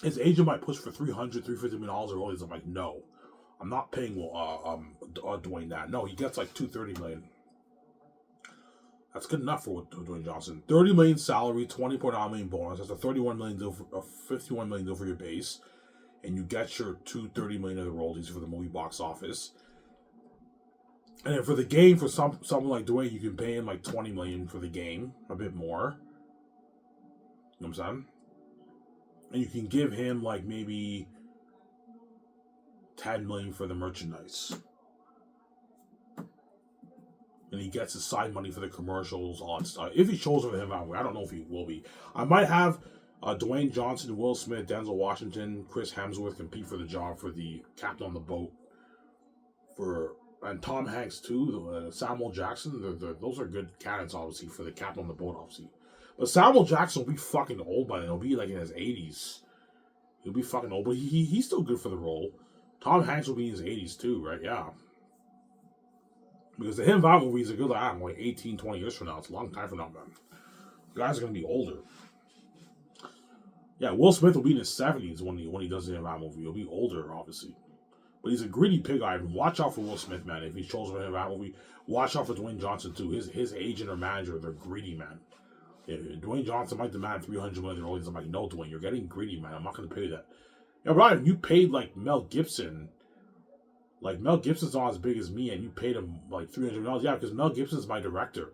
his agent might push for $350 million or royalties. I'm like, no. I'm not paying Dwayne that. No, he gets like $230 million. That's good enough for Dwayne Johnson. $30 million salary, $20.9 million bonus. That's a $31 million deal, a $51 million deal for your base, and you get your $230 million of the royalties for the movie box office. And then for the game, for someone like Dwayne, you can pay him like $20 million for the game, a bit more. You know what I'm saying? And you can give him like maybe $10 million for the merchandise. And he gets his side money for the commercials, all that stuff. If he shows up with him, I don't know if he will be. I might have Dwayne Johnson, Will Smith, Denzel Washington, Chris Hemsworth compete for the job for the captain on the boat. And Tom Hanks too, Samuel Jackson. Those are good candidates, obviously, for the captain on the boat, obviously. But Samuel Jackson will be fucking old by then. He'll be like in his 80s. He'll be fucking old, but he's still good for the role. Tom Hanks will be in his 80s too, right? Yeah. Because the Him Out movies are good like 18, 20 years from now. It's a long time from now, man. The guys are going to be older. Yeah, Will Smith will be in his 70s when he does the Him Out movie. He'll be older, obviously. But he's a greedy pig, Ivan. Watch out for Will Smith, man. If he shows up in the Him Out movie, watch out for Dwayne Johnson, too. His agent or manager, they're greedy, man. Yeah, Dwayne Johnson might demand $300 million. I'm like, no, Dwayne, you're getting greedy, man. I'm not going to pay you that. Yeah, Ryan, you paid, like, Mel Gibson. Like, Mel Gibson's not as big as me, and you paid him, like, $300 million. Yeah, because Mel Gibson's my director.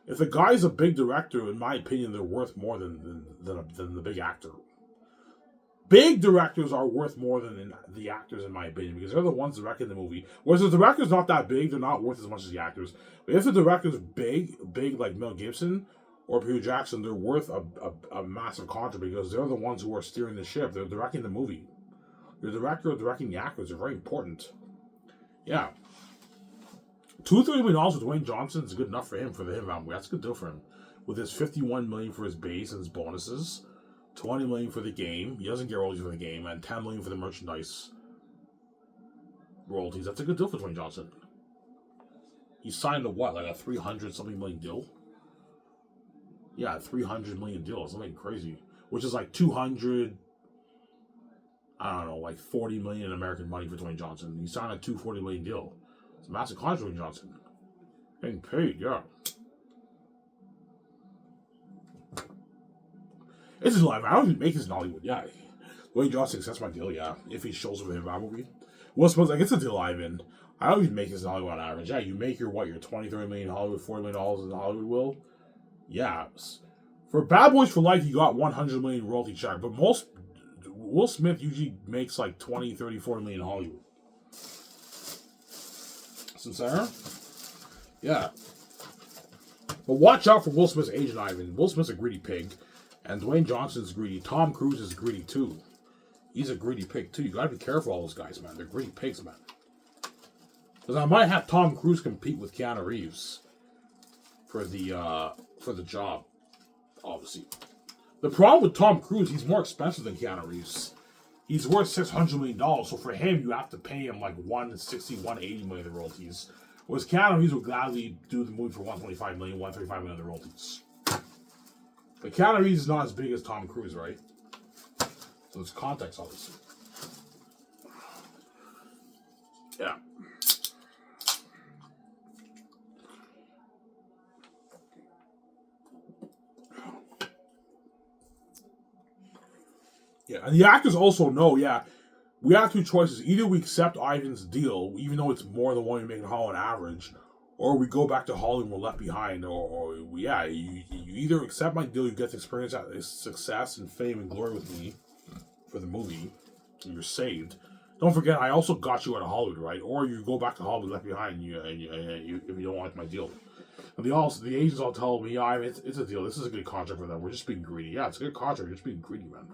If a guy's a big director, in my opinion, they're worth more than the big actor. Big directors are worth more than the actors, in my opinion, because they're the ones directing the movie. Whereas the director's not that big, they're not worth as much as the actors. But if the director's big like Mel Gibson or Peter Jackson, they're worth a massive contract because they're the ones who are steering the ship. They're directing the movie. The director or directing the actors are very important. Yeah. $230 million with Dwayne Johnson is good enough for him for the Him Out movie. That's a good deal for him. With his $51 million for his base and his bonuses, $20 million for the game. He doesn't get royalties for the game, and $10 million for the merchandise royalties. That's a good deal for Dwayne Johnson. He signed a what, like a 300-something million deal? Yeah, $300 million deal, something crazy. Which is like 200. I don't know, like $40 million in American money for Dwayne Johnson. He signed a $240 million deal. It's a massive contract, Dwayne Johnson. Getting paid, yeah. This is live. I don't even make this in Hollywood, yeah. Dwayne Johnson accepts my deal, yeah. If he shows up in a movie. Well, suppose like it's a deal I'm in. I don't even make this in Hollywood on average. Yeah, you make your what, your $20, $30 million in Hollywood, $40 million in Hollywood, Will? Yeah. For Bad Boys for Life, you got $100 million royalty check, but most Will Smith usually makes like 20, 30, 40 million in Hollywood. Sincere? Yeah. But watch out for Will Smith's agent, Ivan. Will Smith's a greedy pig, and Dwayne Johnson's greedy. Tom Cruise is greedy too. He's a greedy pig too. You gotta be careful of all those guys, man. They're greedy pigs, man. Because I might have Tom Cruise compete with Keanu Reeves for the job, obviously. The problem with Tom Cruise, he's more expensive than Keanu Reeves. He's worth $600 million, so for him, you have to pay him like $160, $180 million in royalties. Whereas Keanu Reeves would gladly do the movie for $125 million, $135 million in royalties. But Keanu Reeves is not as big as Tom Cruise, right? So it's context, obviously. Yeah. Yeah, and the actors also know, yeah, we have two choices. Either we accept Ivan's deal, even though it's more than what we make in Hollywood average, or we go back to Hollywood and we're left behind, or yeah, you either accept my deal, you get to experience success and fame and glory with me for the movie, and you're saved. Don't forget, I also got you out of Hollywood, right? Or you go back to Hollywood left behind, and you if you don't like my deal. And the agents all tell me, yeah, it's a deal. This is a good contract for them. We're just being greedy. Yeah, it's a good contract. We're just being greedy, man.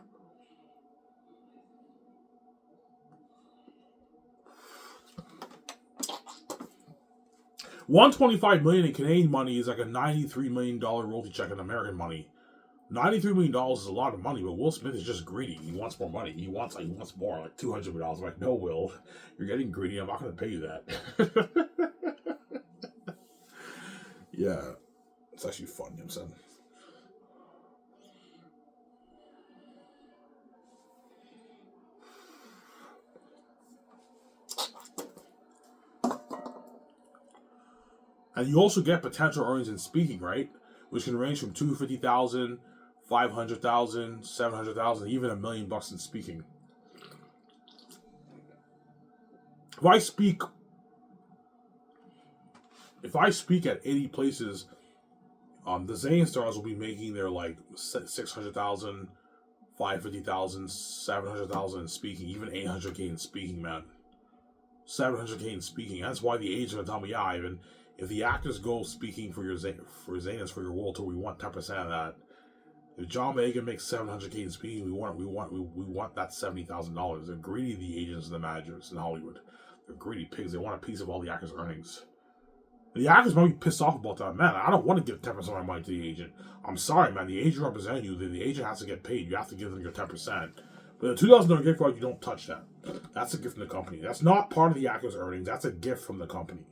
$125 million in Canadian money is like a $93 million royalty check in American money. $93 million is a lot of money, but Will Smith is just greedy. He wants more money. He wants more, like $200 million. I'm like, no, Will, you're getting greedy. I'm not going to pay you that. Yeah, it's actually fun, you know what I'm saying? And you also get potential earnings in speaking, right? Which can range from $250,000, $500,000, $700,000, even $1 million in speaking. If I speak at 80 places, the Zane stars will be making their like $600,000, $550,000, $700,000 in speaking, even $800K in speaking, man. $700K in speaking. That's why the agents are telling me, yeah, Ivan, if the actors go speaking for Xanus for your world tour, we want 10% of that. If John Megan makes $700K in speaking, we want that $70,000. They're greedy, the agents and the managers in Hollywood. They're greedy pigs. They want a piece of all the actors' earnings. The actors might be pissed off about that. Man, I don't want to give 10% of my money to the agent. I'm sorry, man. The agent representing you. The agent has to get paid. You have to give them your 10%. But the $2,000 gift card, you don't touch that. That's a gift from the company. That's not part of the actor's earnings. That's a gift from the company.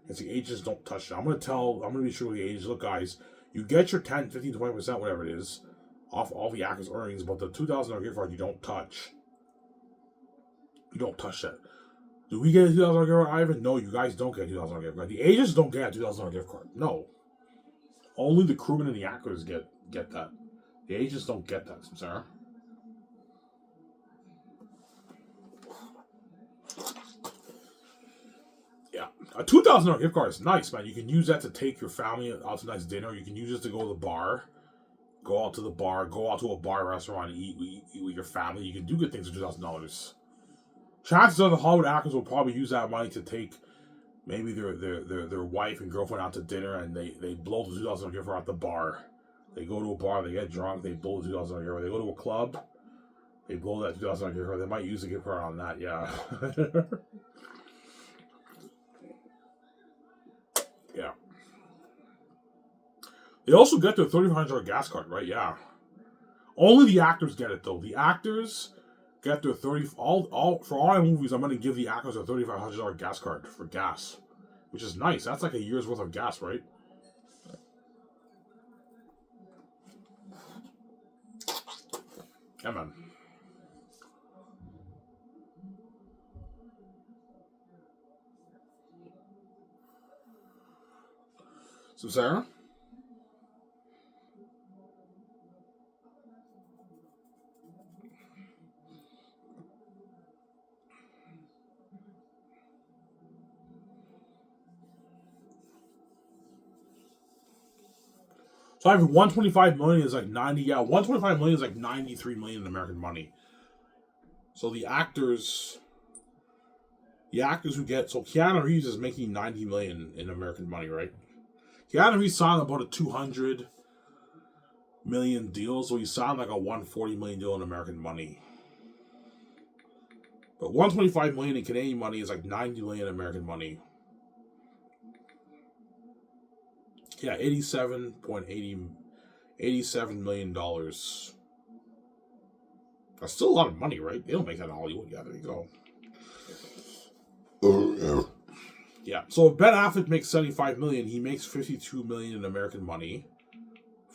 It's the agents don't touch that. I'm going to be sure with the agents, look, guys, you get your 10, 15, 20%, whatever it is, off all the actor's earnings, but the $2,000 gift card, you don't touch. You don't touch that. Do we get a $2,000 gift card, Ivan? No, you guys don't get a $2,000 gift card. The agents don't get a $2,000 gift card. No. Only the crewmen and the actors get that. The agents don't get that, Sarah. Yeah. A $2,000 gift card is nice, man. You can use that to take your family out to a nice dinner. You can use it to go to the bar. Go out to the bar. Go out to a bar restaurant and eat with your family. You can do good things for $2,000. Chances are the Hollywood actors will probably use that money to take maybe their wife and girlfriend out to dinner, and they blow the $2,000 gift card at the bar. They go to a bar, they get drunk, they blow the $2,000 gift card. They go to a club, they blow that $2,000 gift card. They might use the gift card on that, yeah. Yeah. They also get their $3,500 gas card, right? Yeah. Only the actors get it, though. The actors get their for all my movies, I'm going to give the actors a $3,500 gas card for gas, which is nice. That's like a year's worth of gas, right? Yeah, man. So, Sarah? So I have 125 million is like 90. Yeah, 125 million is like 93 million in American money. So the actors who get, so Keanu Reeves is making 90 million in American money, right? Keanu Reeves signed about a 200 million deal, so he signed like a 140 million deal in American money. But 125 million in Canadian money is like 90 million in American money. Yeah, $87 million. That's still a lot of money, right? They don't make that in Hollywood. Yeah, there you go. Yeah. So if Ben Affleck makes 75 million, he makes 52 million in American money.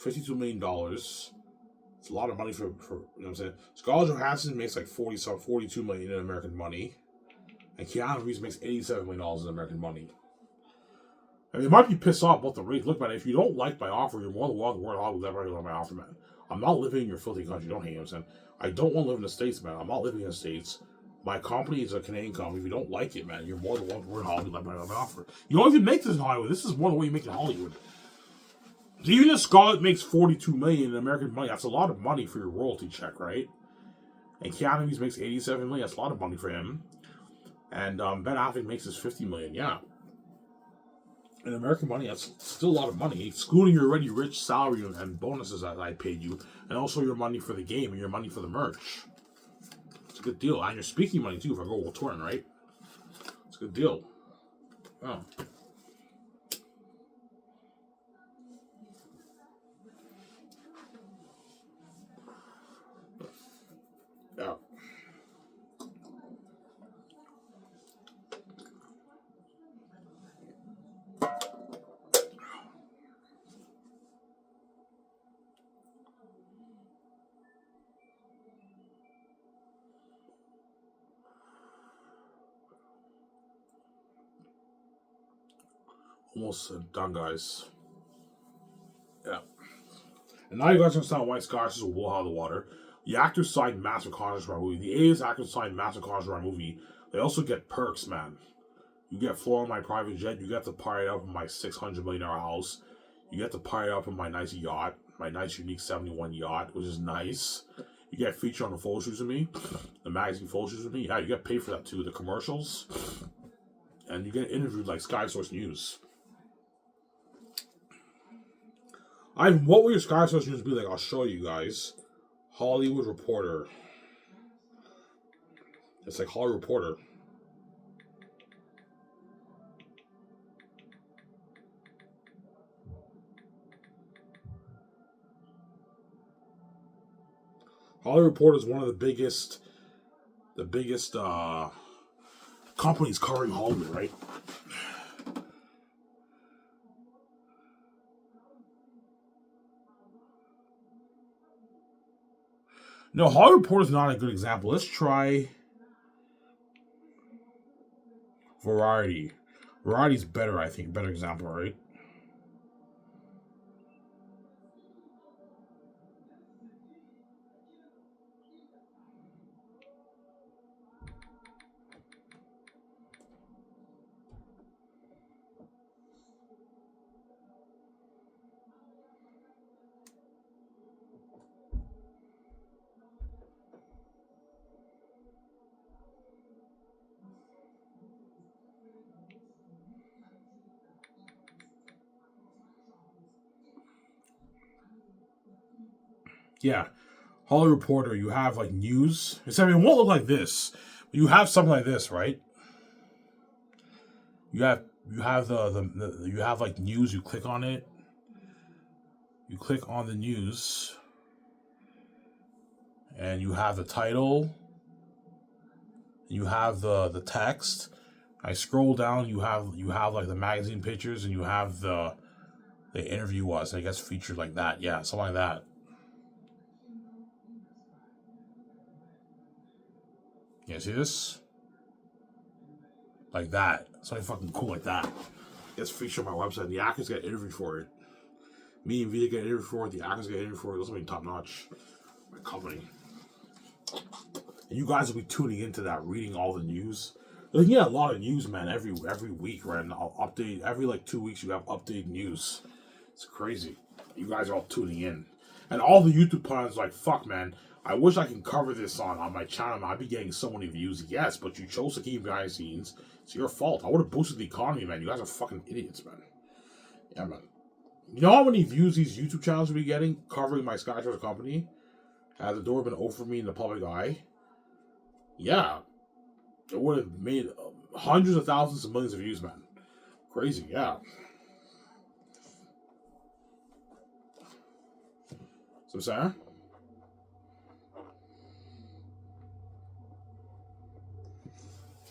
$52 million. It's a lot of money for you know what I'm saying. Scarlett Johansson makes like 42 million in American money. And Keanu Reeves makes $87 million in American money. And they might be pissed off about the rate. Look, man, if you don't like my offer, you're more than welcome to Hollywood. Never like my offer, man. I'm not living in your filthy country. Don't hate me, I'm saying. I don't want to live in the States, man. I'm not living in the States. My company is a Canadian company. If you don't like it, man, you're more than welcome to Hollywood. Like my offer. You don't even make this in Hollywood. This is more than what you make in Hollywood. Even if Scarlett makes 42 million in American money, that's a lot of money for your royalty check, right? And Keanu Reeves makes 87 million. That's a lot of money for him. And Ben Affleck makes his 50 million. Yeah. In American money, that's still a lot of money, excluding your already rich salary and bonuses that I paid you, and also your money for the game and your money for the merch. It's a good deal. And your speaking money, too, if I go World Touring, right? It's a good deal. Oh. Yeah. Almost done, guys. Yeah. And now you guys understand why Scars will blow out of the water. The actors signed massive contracts for our movie. The A-list actors signed massive contracts for our movie. They also get perks, man. You get flown on my private jet. You get to party up in my $600 million house. You get to party up in my nice yacht, my nice unique 71 yacht, which is nice. You get featured on the photo shoots with me, the magazine photo shoots with me. Yeah, you get paid for that too. The commercials, and you get interviewed like Sky Source News. What will your Sky Source News be like? I'll show you guys. Hollywood Reporter. It's like Hollywood Reporter. Hollywood Reporter is one of the biggest companies covering Hollywood, right? No, Hollywood Reporter is not a good example. Let's try Variety. Variety's better, I think. Better example, right? Yeah. Hollywood Reporter, you have like news. I mean, it won't look like this. But you have something like this, right? You have the you have like news. You click on it. You click on the news, and you have the title. You have the text. I scroll down. You have like the magazine pictures, and you have the interview was. And it gets featured like that. Yeah, something like that. Yeah, see this? Like that. Something fucking cool like that. It's featured on my website. The actors get interviewed for it. Me and Vita get interviewed for it. The actors get interviewed for it. That's something top notch. My company. And you guys will be tuning into that, reading all the news. You get a lot of news, man, every week, right? And I'll update every like 2 weeks. You have updated news. It's crazy. You guys are all tuning in, and all the YouTube plans like, fuck, man. I wish I can cover this on my channel. I'd be getting so many views. Yes, but you chose to keep behind the scenes. It's your fault. I would have boosted the economy, man. You guys are fucking idiots, man. Yeah, man. You know how many views these YouTube channels will be getting covering my Skywars company? Has the door been open for me in the public eye? Yeah. It would have made hundreds of thousands of millions of views, man. Crazy, yeah. So, Sarah?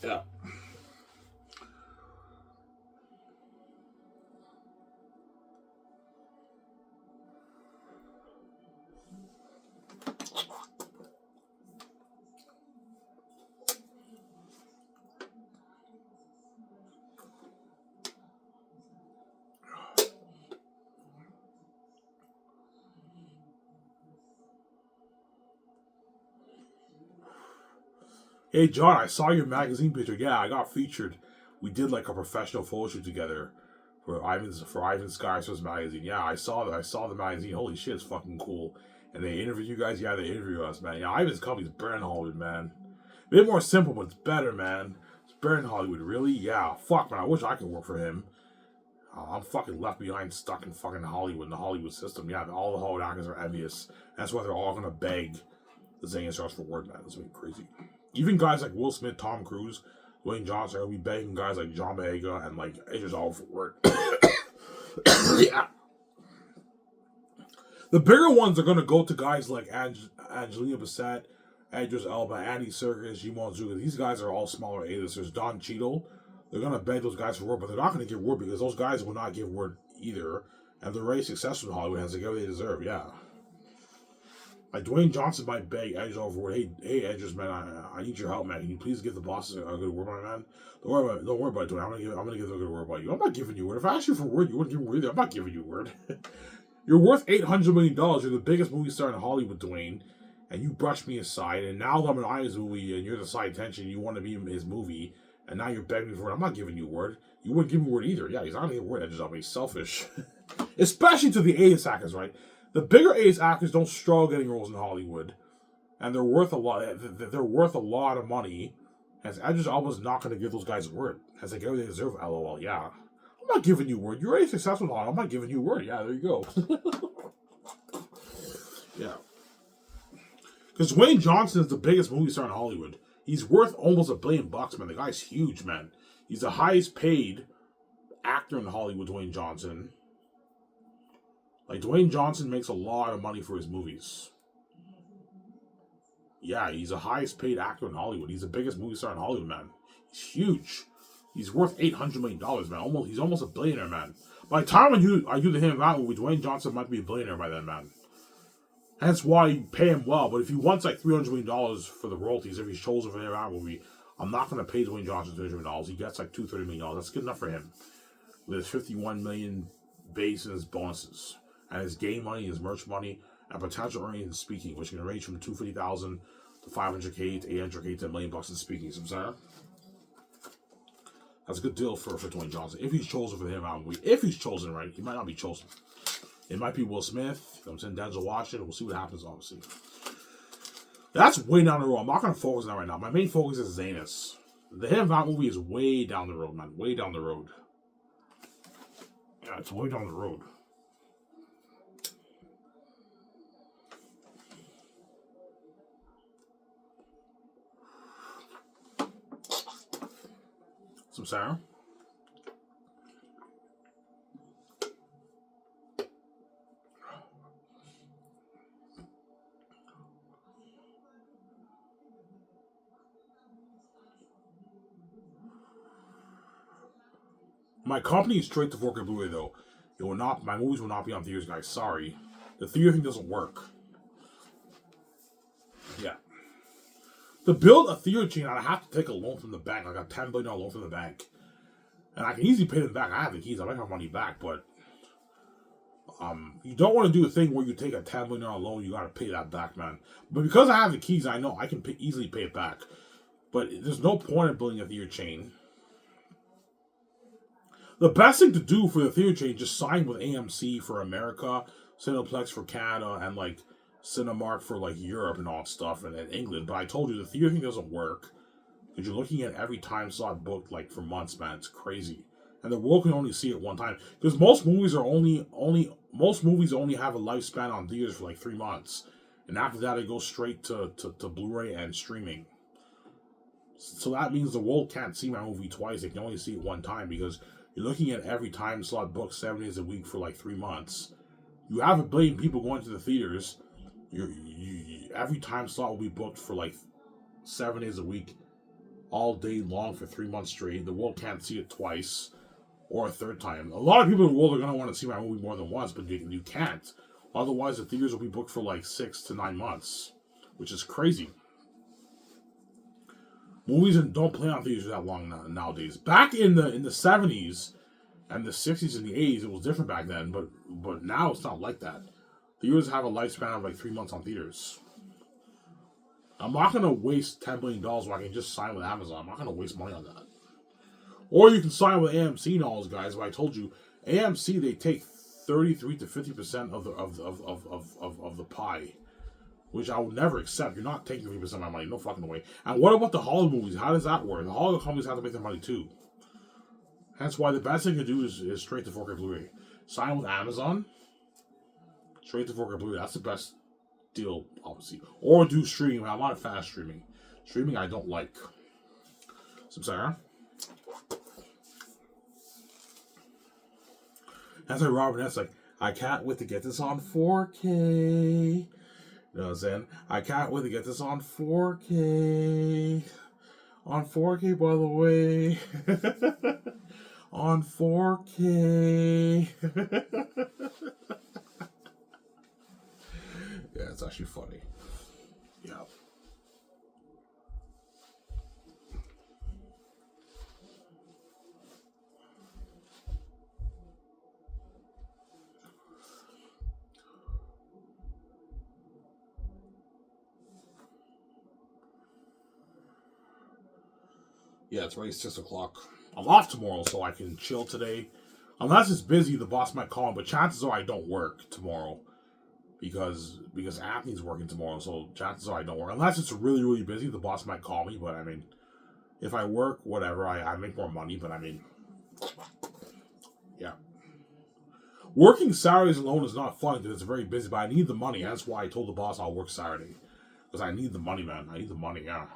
Yeah. Hey, John, I saw your magazine picture. Yeah, I got featured. We did like a professional photo shoot together for Ivan Skywars magazine. Yeah, I saw that. I saw the magazine. Holy shit, it's fucking cool. And they interviewed you guys. Yeah, they interviewed us, man. Yeah, Ivan's company's better in Hollywood, man. A bit more simple, but it's better, man. It's better in Hollywood, really? Yeah, fuck, man. I wish I could work for him. I'm fucking left behind, stuck in fucking Hollywood, in the Hollywood system. Yeah, all the Hollywood actors are envious. That's why they're all gonna beg the Xanus for word, man. That's really crazy. Even guys like Will Smith, Tom Cruise, Dwayne Johnson will be begging guys like John Boyega and like Idris Elba for work. Yeah. The bigger ones are gonna go to guys like Angelina Bassett, Idris Elba, Andy Serkis, Jimon Zuga. These guys are all smaller A-listers. Don Cheadle. They're gonna beg those guys for word, but they're not gonna give word because those guys will not give word either. And they're very successful in Hollywood, and they get what they deserve. Yeah. Like Dwayne Johnson might beg Edge over word. Hey, Edges, man, I need your help, man. Can you please give the bosses a good word, my man? Don't worry about it, Dwayne. I'm gonna give them a good word about you. I'm not giving you word. If I ask you for word, you wouldn't give me word either. I'm not giving you word. You're worth $800 million. You're the biggest movie star in Hollywood, Dwayne, and you brushed me aside. And now that I'm in Ivan's movie, and you're the side attention, you want to be in his movie, and now you're begging me for word. I'm not giving you word. You wouldn't give me word either. Yeah, he's not gonna give word. Edges, I'll be selfish, especially to the A-list actors, right? The bigger A-list actors don't struggle getting roles in Hollywood, and they're worth a lot. They're worth a lot of money. And Idris Elba's not going to give those guys a word. As they get what they deserve. LOL. Yeah, I'm not giving you word. You're already successful. I'm not giving you word. Yeah, there you go. Yeah, because Dwayne Johnson is the biggest movie star in Hollywood. He's worth almost $1 billion, man. The guy's huge, man. He's the highest paid actor in Hollywood. Dwayne Johnson. Like, Dwayne Johnson makes a lot of money for his movies. Yeah, he's the highest paid actor in Hollywood. He's the biggest movie star in Hollywood, man. He's huge. He's worth $800 million, man. He's almost a billionaire, man. By the time I do the him that movie, Dwayne Johnson might be a billionaire by then, man. That's why you pay him well. But if he wants like $300 million for the royalties, if he's chosen for the that movie, I'm not going to pay Dwayne Johnson $300 million. He gets like $230 million. That's good enough for him. With his $51 million base and his bonuses. And his game money, his merch money, and potential earnings in speaking, which can range from $250,000 to $500K to $800K to $1 million in speaking. So I'm saying that's a good deal for Dwayne Johnson. If he's chosen for the him movie, if he's chosen right, he might not be chosen. It might be Will Smith. I'm saying Denzel Washington. We'll see what happens. Obviously, that's way down the road. I'm not going to focus on that right now. My main focus is Xanus. The him movie is way down the road, man. Way down the road. Yeah, it's way down the road. Some Sarah. My company is straight to 4K Blu-ray though. It will not. My movies will not be on theaters, guys. Sorry, the theater thing doesn't work. Yeah. To build a theater chain, I have to take a loan from the bank, like a $10 billion loan from the bank. And I can easily pay them back. I have the keys. I make my money back, but you don't want to do a thing where you take a $10 million loan, you got to pay that back, man. But because I have the keys, I know I can easily pay it back. But there's no point in building a theater chain. The best thing to do for the theater chain, just sign with AMC for America, Cineplex for Canada, and like Cinemark for like Europe and all that stuff, and England. But I told you the theater thing doesn't work because you're looking at every time slot booked like for months, man. It's crazy. And the world can only see it one time because most movies are only have a lifespan on theaters for like 3 months, and after that it goes straight to Blu-ray and streaming. So that means the world can't see my movie twice; they can only see it one time because you're looking at every time slot booked 7 days a week for like 3 months. You have 1 billion people going to the theaters. Every time slot will be booked for like 7 days a week, all day long for 3 months straight. The world can't see it twice. Or a third time. A lot of people in the world are going to want to see my movie more than once, but you can't. Otherwise, the theaters will be booked for like 6 to 9 months, which is crazy. Movies don't play on theaters that long nowadays. Back in the 70s and the 60s and the 80s, it was different back then, but now it's not like that. Theaters have a lifespan of like 3 months on theaters. I'm not going to waste $10 million where I can just sign with Amazon. I'm not going to waste money on that. Or you can sign with AMC and all those guys. But I told you, AMC, they take 33 to 50% of the pie, which I would never accept. You're not taking 50% of my money, no fucking way. And what about the Hollywood movies? How does that work? The Hollywood companies have to make their money too. Hence why the best thing to do is straight to 4K Blu-ray. Sign with Amazon, straight to 4K Blu-ray. That's the best deal, obviously. Or do streaming. I'm not a fan of streaming. Streaming I don't like. Samsara. That's like Robert Ness, like, I can't wait to get this on 4K. You know what I'm saying? I can't wait to get this on 4K. On 4K, by the way. On 4K. Yeah, it's actually funny. Yeah. Yeah, it's already 6 o'clock. I'm off tomorrow, so I can chill today. Unless it's busy, the boss might call me, but chances are I don't work tomorrow. Because Anthony's working tomorrow, so chances are I don't work. Unless it's really, really busy, the boss might call me, but I mean, if I work, whatever, I make more money, but I mean, yeah. Working Saturdays alone is not fun because it's very busy, but I need the money. That's why I told the boss I'll work Saturday. Because I need the money, man. I need the money, yeah.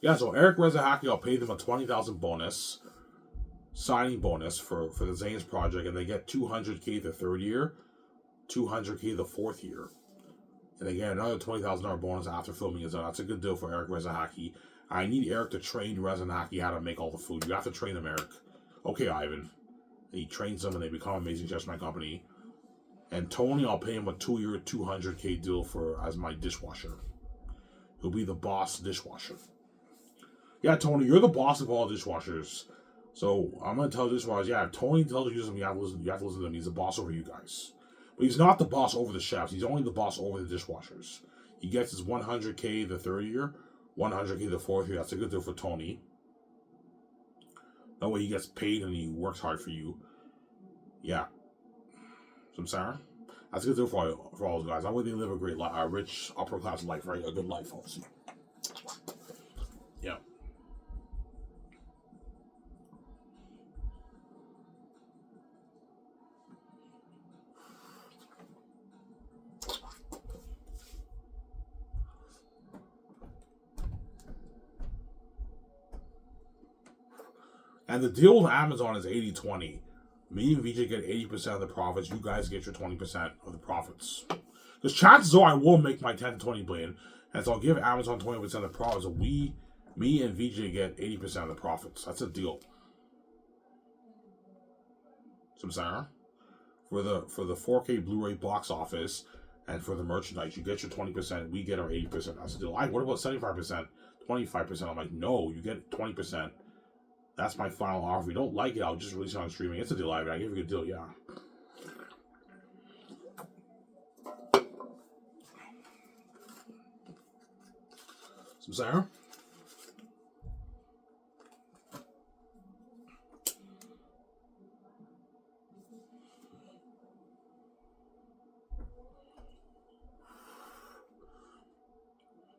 Yeah, so Eric Rezahaki, I'll pay them a $20,000 signing bonus for the Xanus project, and they get $200K the third year, $200K the fourth year. And they get another $20,000 bonus after filming is done. That's a good deal for Eric Rezahaki. I need Eric to train Rezahaki how to make all the food. You have to train them, Eric. Okay, Ivan. And he trains them and they become amazing chefs in my company. And Tony, I'll pay him a 2-year, $200K deal as my dishwasher. He'll be the boss dishwasher. Yeah, Tony, you're the boss of all dishwashers. So I'm gonna tell dishwashers, yeah, if Tony tells you something, you have to listen to him. He's the boss over you guys. But he's not the boss over the chefs. He's only the boss over the dishwashers. He gets his $100K the third year, $100K the fourth year. That's a good deal for Tony. That way he gets paid and he works hard for you. Yeah. So I'm sorry. That's a good deal for all those guys. That way they live a great life, a rich, upper class life, right? A good life, obviously. Yeah. And the deal with Amazon is 80-20. Me and VJ get 80% of the profits. You guys get your 20% of the profits. Because chances are I will make my 10 to 20 billion. And so I'll give Amazon 20% of the profits. So me and VJ get 80% of the profits. That's a deal. So I'm sorry. For the 4K Blu-ray box office And for the merchandise, you get your 20%, we get our 80%. That's the deal. What about 75%, 25%? I'm like, no, you get 20%. That's my final offer. If you don't like it, I'll just release it on streaming. It's a deal. I give you a good deal, yeah. Some Sarah?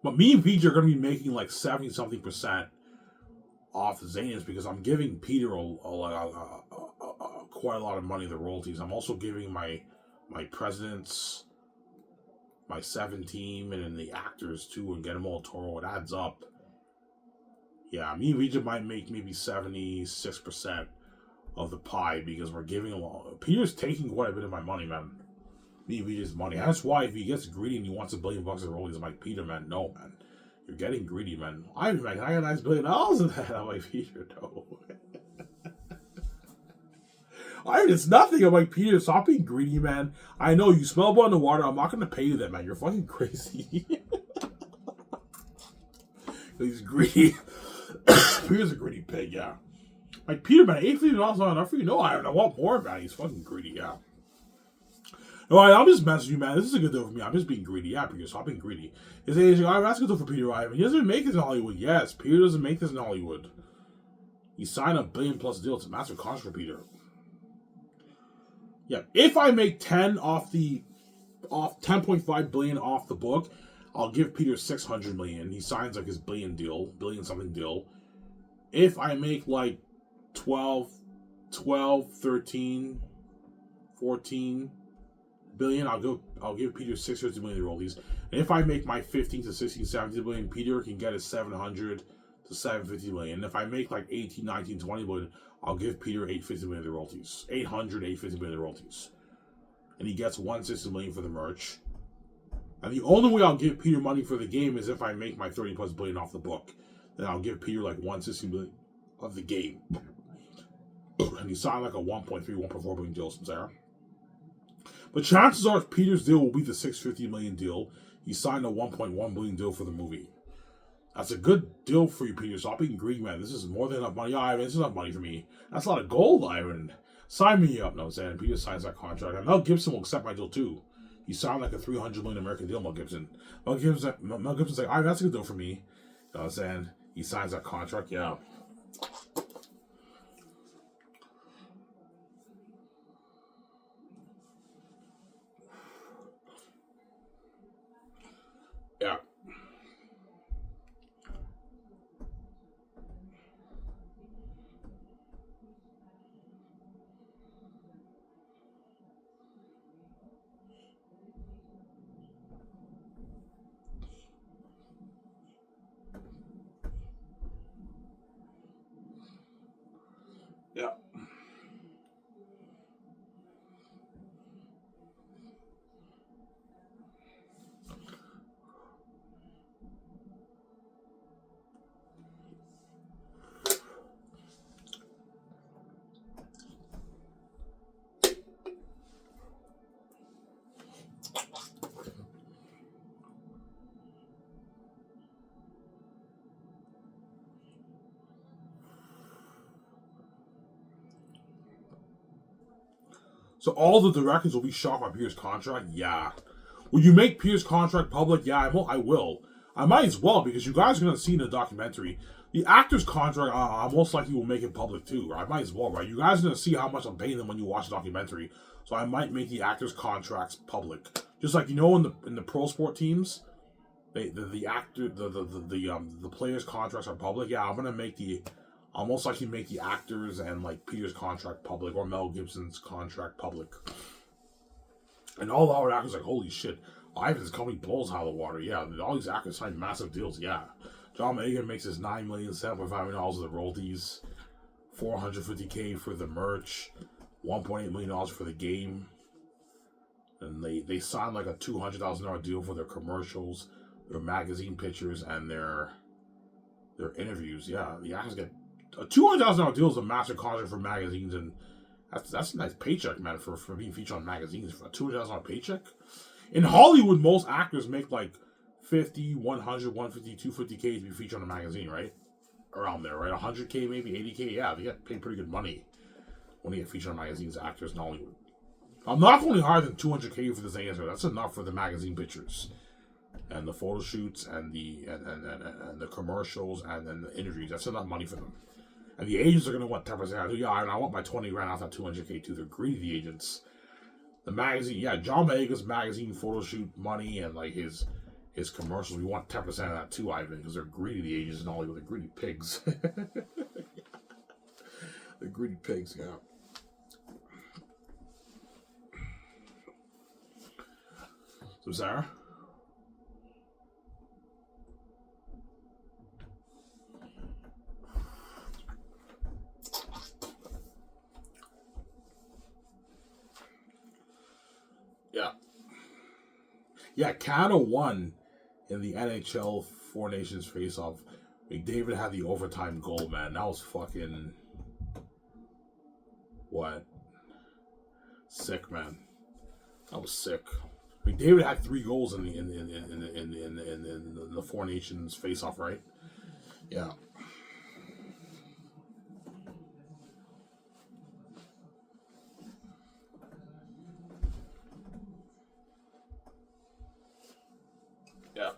But me and PJ are going to be making like 70-something% off Xanus because I'm giving Peter quite a lot of money in the royalties. I'm also giving my presidents, my 7 team, and then the actors too, and get them all Toro. It adds up. Yeah, me and PJ might make maybe 76% of the pie because we're giving a lot. Peter's taking quite a bit of my money, man. Me and PJ's money. That's why if he gets greedy and he wants $1 billion in royalties, I'm like, Peter, man, no, man. You're getting greedy, man. I got a nice $1 billion in that. I'm like, Peter, no. It's nothing. I'm like, Peter, stop being greedy, man. I know you smell blood in the water. I'm not going to pay you that, man. You're fucking crazy. He's greedy. Peter's a greedy pig, yeah. Like, Peter, man, $850 not enough for you? No, I want more, man. He's fucking greedy, yeah. No, I'm just messing you, man. This is a good deal for me. I'm just being greedy. Yeah, Peter, stop being greedy. That's a good deal for Peter Ivan. He doesn't make this in Hollywood. Yes, Peter doesn't make this in Hollywood. He signed a $1 billion+ deal. It's a massive contract for Peter. Yeah, if I make 10.5 billion off the book, I'll give Peter 600 million. He signs like his billion something deal. If I make like 12, 13, 14 billion, I'll give Peter 650 million royalties. And if I make my 15 to 16, 17 billion, Peter can get his 700 to 750 million. And if I make like 18, 19, 20 billion, I'll give Peter 850 million royalties. 850 million royalties. And he gets 160 million for the merch. And the only way I'll give Peter money for the game is if I make my 30+ billion off the book. Then I'll give Peter like 160 million of the game. And he signed like a 1.3, 1.4 billion deal from Sarah. But chances are Peter's deal will be the 650 million deal. He signed a 1.1 billion deal for the movie. That's a good deal for you, Peter. Stop being greedy, man. This is more than enough money. Ivan, this is enough money for me. That's a lot of gold, Ivan. Sign me up. No, I'm saying Peter signs that contract. And Mel Gibson will accept my deal too. He signed like a 300 million American deal, Mel Gibson. Mel Gibson's like, Ivan, that's a good deal for me. You know what I'm saying? He signs that contract, yeah. Yeah. Yeah. So all the directors will be shocked by Peter's contract? Yeah. Will you make Peter's contract public? Yeah, I will. I might as well, because you guys are going to see in the documentary, the actor's contract, I most likely will make it public too. I might as well, right? You guys are going to see how much I'm paying them when you watch the documentary. So I might make the actors' contracts public. Just like, you know, in the pro sport teams, the players' contracts are public. Yeah, I'll most likely make the actors and like Peter's contract public, or Mel Gibson's contract public. And all the other actors like, holy shit, Ivan's company blows out of the water. Yeah, all these actors signed massive deals. Yeah, John Megan makes his $9 million, $7.5 million of the royalties, $450K for the merch, $1.8 million for the game. And they signed like a $200,000 deal for their commercials, their magazine pictures, and their interviews. Yeah, the actors get a $200,000 deal is a massive contract for magazines, and that's a nice paycheck, man, for being featured on magazines. For a $200,000 paycheck, In Hollywood, most actors make like 50, 100, 150, 250K to be featured on a magazine, right? Around there, right? 100K, maybe 80K. Yeah, they get paid pretty good money when they get featured on magazines, actors in Hollywood. I'm not going higher than 200K for this answer. That's enough for the magazine pictures and the photo shoots and the commercials and then the interviews. That's enough money for them. And the agents are going to want 10%. Yeah, I want my 20 grand off that 200K too. They're greedy, the agents. The magazine, yeah, John Boyega's magazine photo shoot money and like his commercials, we want 10% of that too, Ivan, because they're greedy, the agents in Hollywood. They're greedy pigs. They're greedy pigs, yeah. So, Sarah? Yeah. Yeah, Canada won in the NHL Four Nations face-off. McDavid had the overtime goal, man. That was fucking... What? Sick, man. That was sick. McDavid had 3 goals in the Four Nations face-off, right? Yeah. Yeah.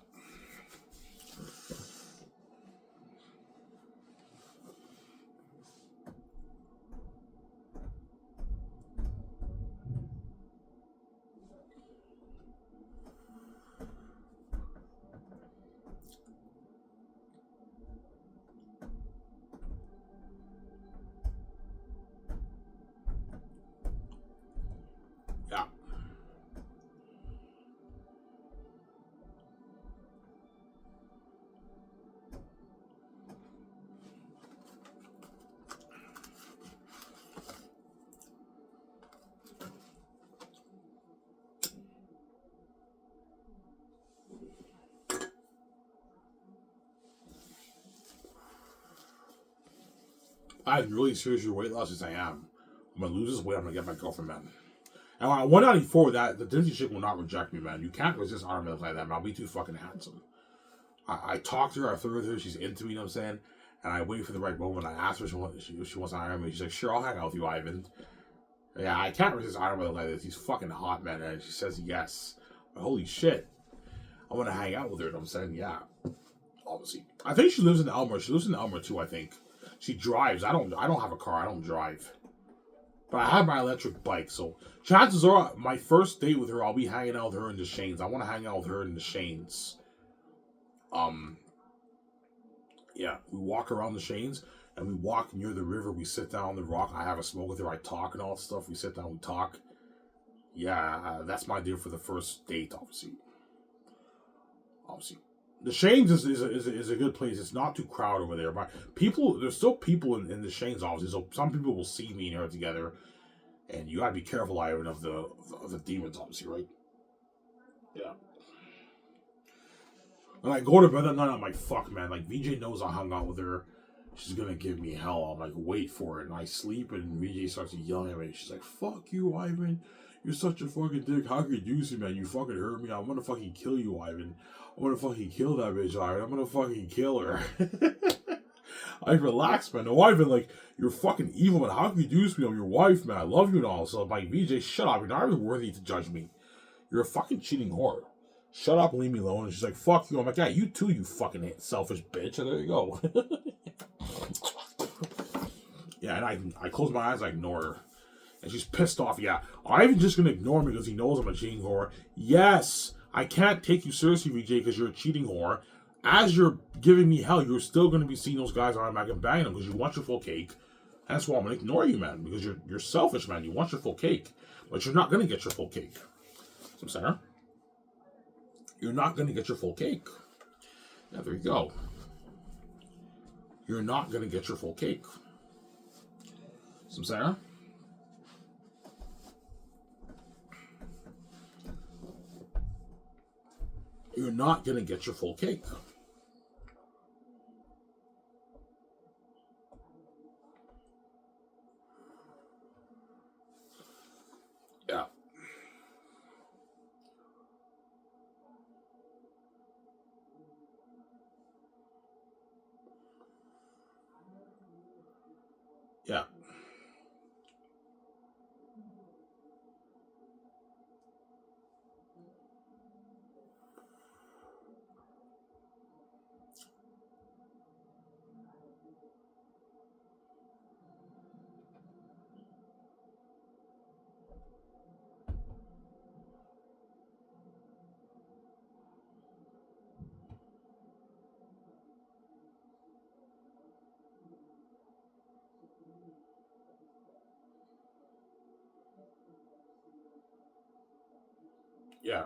Yeah. I'm really serious your weight loss as I am. I'm gonna lose this weight. I'm gonna get my girlfriend, man. And when I 194, that the Disney chick will not reject me, man. You can't resist arm like that, man. I'll be too fucking handsome. I talk to her, I flirt with her, she's into me, you know what I'm saying? And I wait for the right moment. I ask her if she wants to Iron Me. She's like, sure, I'll hang out with you, Ivan. Yeah, I can't resist Iron Man like this. He's fucking hot, man. And she says yes. But holy shit. I want to hang out with her, you know what I'm saying? Yeah. Obviously. I think she lives in Elmer. She lives in Elmer too, I think. She drives. I don't have a car. I don't drive. But I have my electric bike, so chances are my first date with her, I'll be hanging out with her in the Shanes. I want to hang out with her in the Shanes. Yeah, we walk around the Shanes, and we walk near the river. We sit down on the rock. I have a smoke with her. I talk and all that stuff. We sit down, we talk. Yeah, that's my deal for the first date, obviously. Obviously. The Shanes is a good place. It's not too crowded over there. But there's still people in the Shanes, obviously. So some people will see me and her together. And you gotta be careful, Ivan, of the demons, obviously, right? Yeah. When I go to bed at night, I'm like, fuck, man. Like, VJ knows I hung out with her. She's gonna give me hell. I'm like, wait for it. And I sleep, and VJ starts yelling at me. She's like, fuck you, Ivan. You're such a fucking dick. How could you see, man? You fucking hurt me. I'm gonna fucking kill you, Ivan. I'm gonna fucking kill that bitch, Ivan. I'm gonna fucking kill her. I relax, man. No, Ivan, like, you're fucking evil, man. How could you do this to me? I'm your wife, man. I love you and all. So I'm like, VJ, shut up. You're not even worthy to judge me. You're a fucking cheating whore. Shut up and leave me alone. And she's like, fuck you. I'm like, yeah, you too, you fucking selfish bitch. And there you go. Yeah, and I close my eyes, I ignore her. And she's pissed off. Yeah, Ivan's just gonna ignore me because he knows I'm a cheating whore. Yes, I can't take you seriously, VJ, because you're a cheating whore. As you're giving me hell, you're still gonna be seeing those guys on my back and banging them because you want your full cake. That's why I'm gonna ignore you, man, because you're selfish, man. You want your full cake, but you're not gonna get your full cake. So, Sarah, you're not gonna get your full cake. Yeah, there you go. You're not gonna get your full cake. So, Sarah. You're not going to get your full cake. Yeah. Yeah.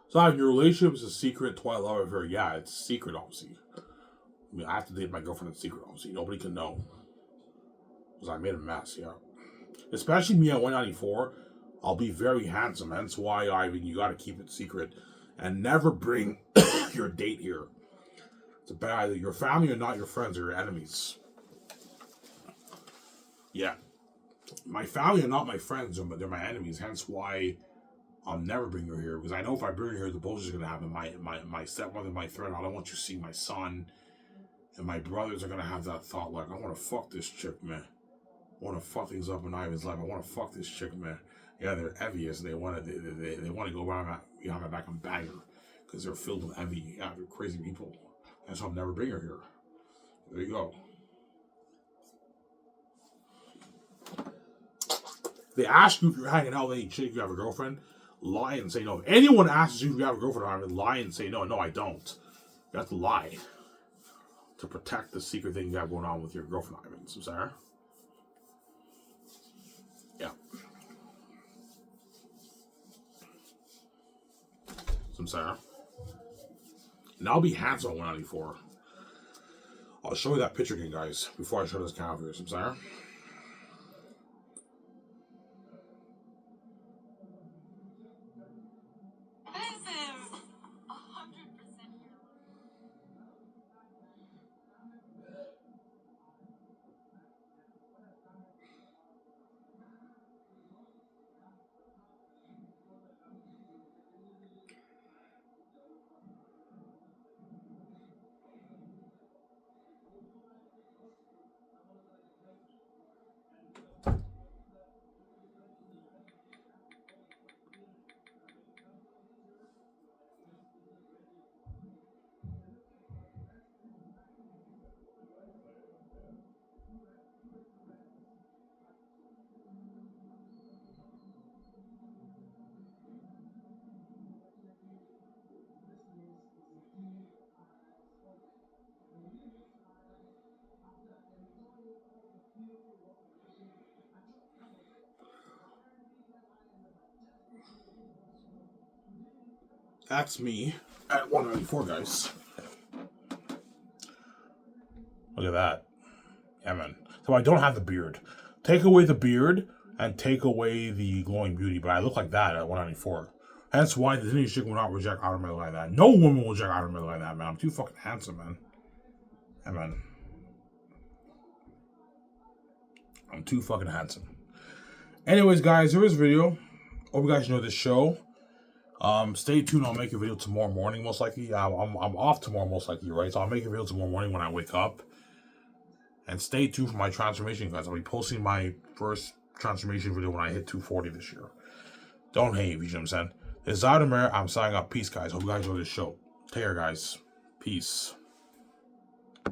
So your relationship is a secret twilight love affair. Yeah, it's secret, obviously. I mean, I have to date my girlfriend in secret, obviously. Nobody can know. Because I made a mess, yeah. Especially me at 194, I'll be very handsome. Hence why, Ivan, you gotta keep it secret. And never bring your date here. It's a bad idea. Your family are not your friends, they're your enemies. Yeah. My family are not my friends, but they're my enemies. Hence why I'll never bring her here. Because I know if I bring her here, the bullshit's gonna happen. My stepmother might threaten, I don't want you to see my son. And my brothers are gonna have that thought, like, I wanna fuck this chick, man. I wanna fuck things up in Ivan's life. I wanna fuck this chick, man. Yeah, they're envious. They wanna go behind my back and bang her. Because they're filled with envy. Yeah, they're crazy people. And so I'll never bring her here. There you go. They ask you if you're hanging out with any chick, you have a girlfriend, lie and say no. If anyone asks you if you have a girlfriend, I mean, lie and say no. No, I don't. You have to lie to protect the secret thing you have going on with your girlfriend, Ivan. So, Sarah? Yeah. Some Sarah. And I'll be handsome on 194. I'll show you that picture again, guys, before I show this cow here. Some Sarah. That's me at 194, guys. Look at that. Yeah, man. So I don't have the beard. Take away the beard and take away the glowing beauty, but I look like that at 194. Hence why the Disney chick will not reject Iron Man like that. No woman will reject Iron Man like that, man. I'm too fucking handsome, man. Yeah, man. I'm too fucking handsome. Anyways, guys, there is a video. Hope you guys enjoyed this show. Stay tuned. I'll make a video tomorrow morning, most likely. I'm off tomorrow, most likely, right? So I'll make a video tomorrow morning when I wake up. And stay tuned for my transformation, guys. I'll be posting my first transformation video when I hit 240 this year. Don't hate, you know what I'm saying? This is Adam. I'm signing up. Peace, guys. Hope you guys enjoy this show. Take care, guys. Peace.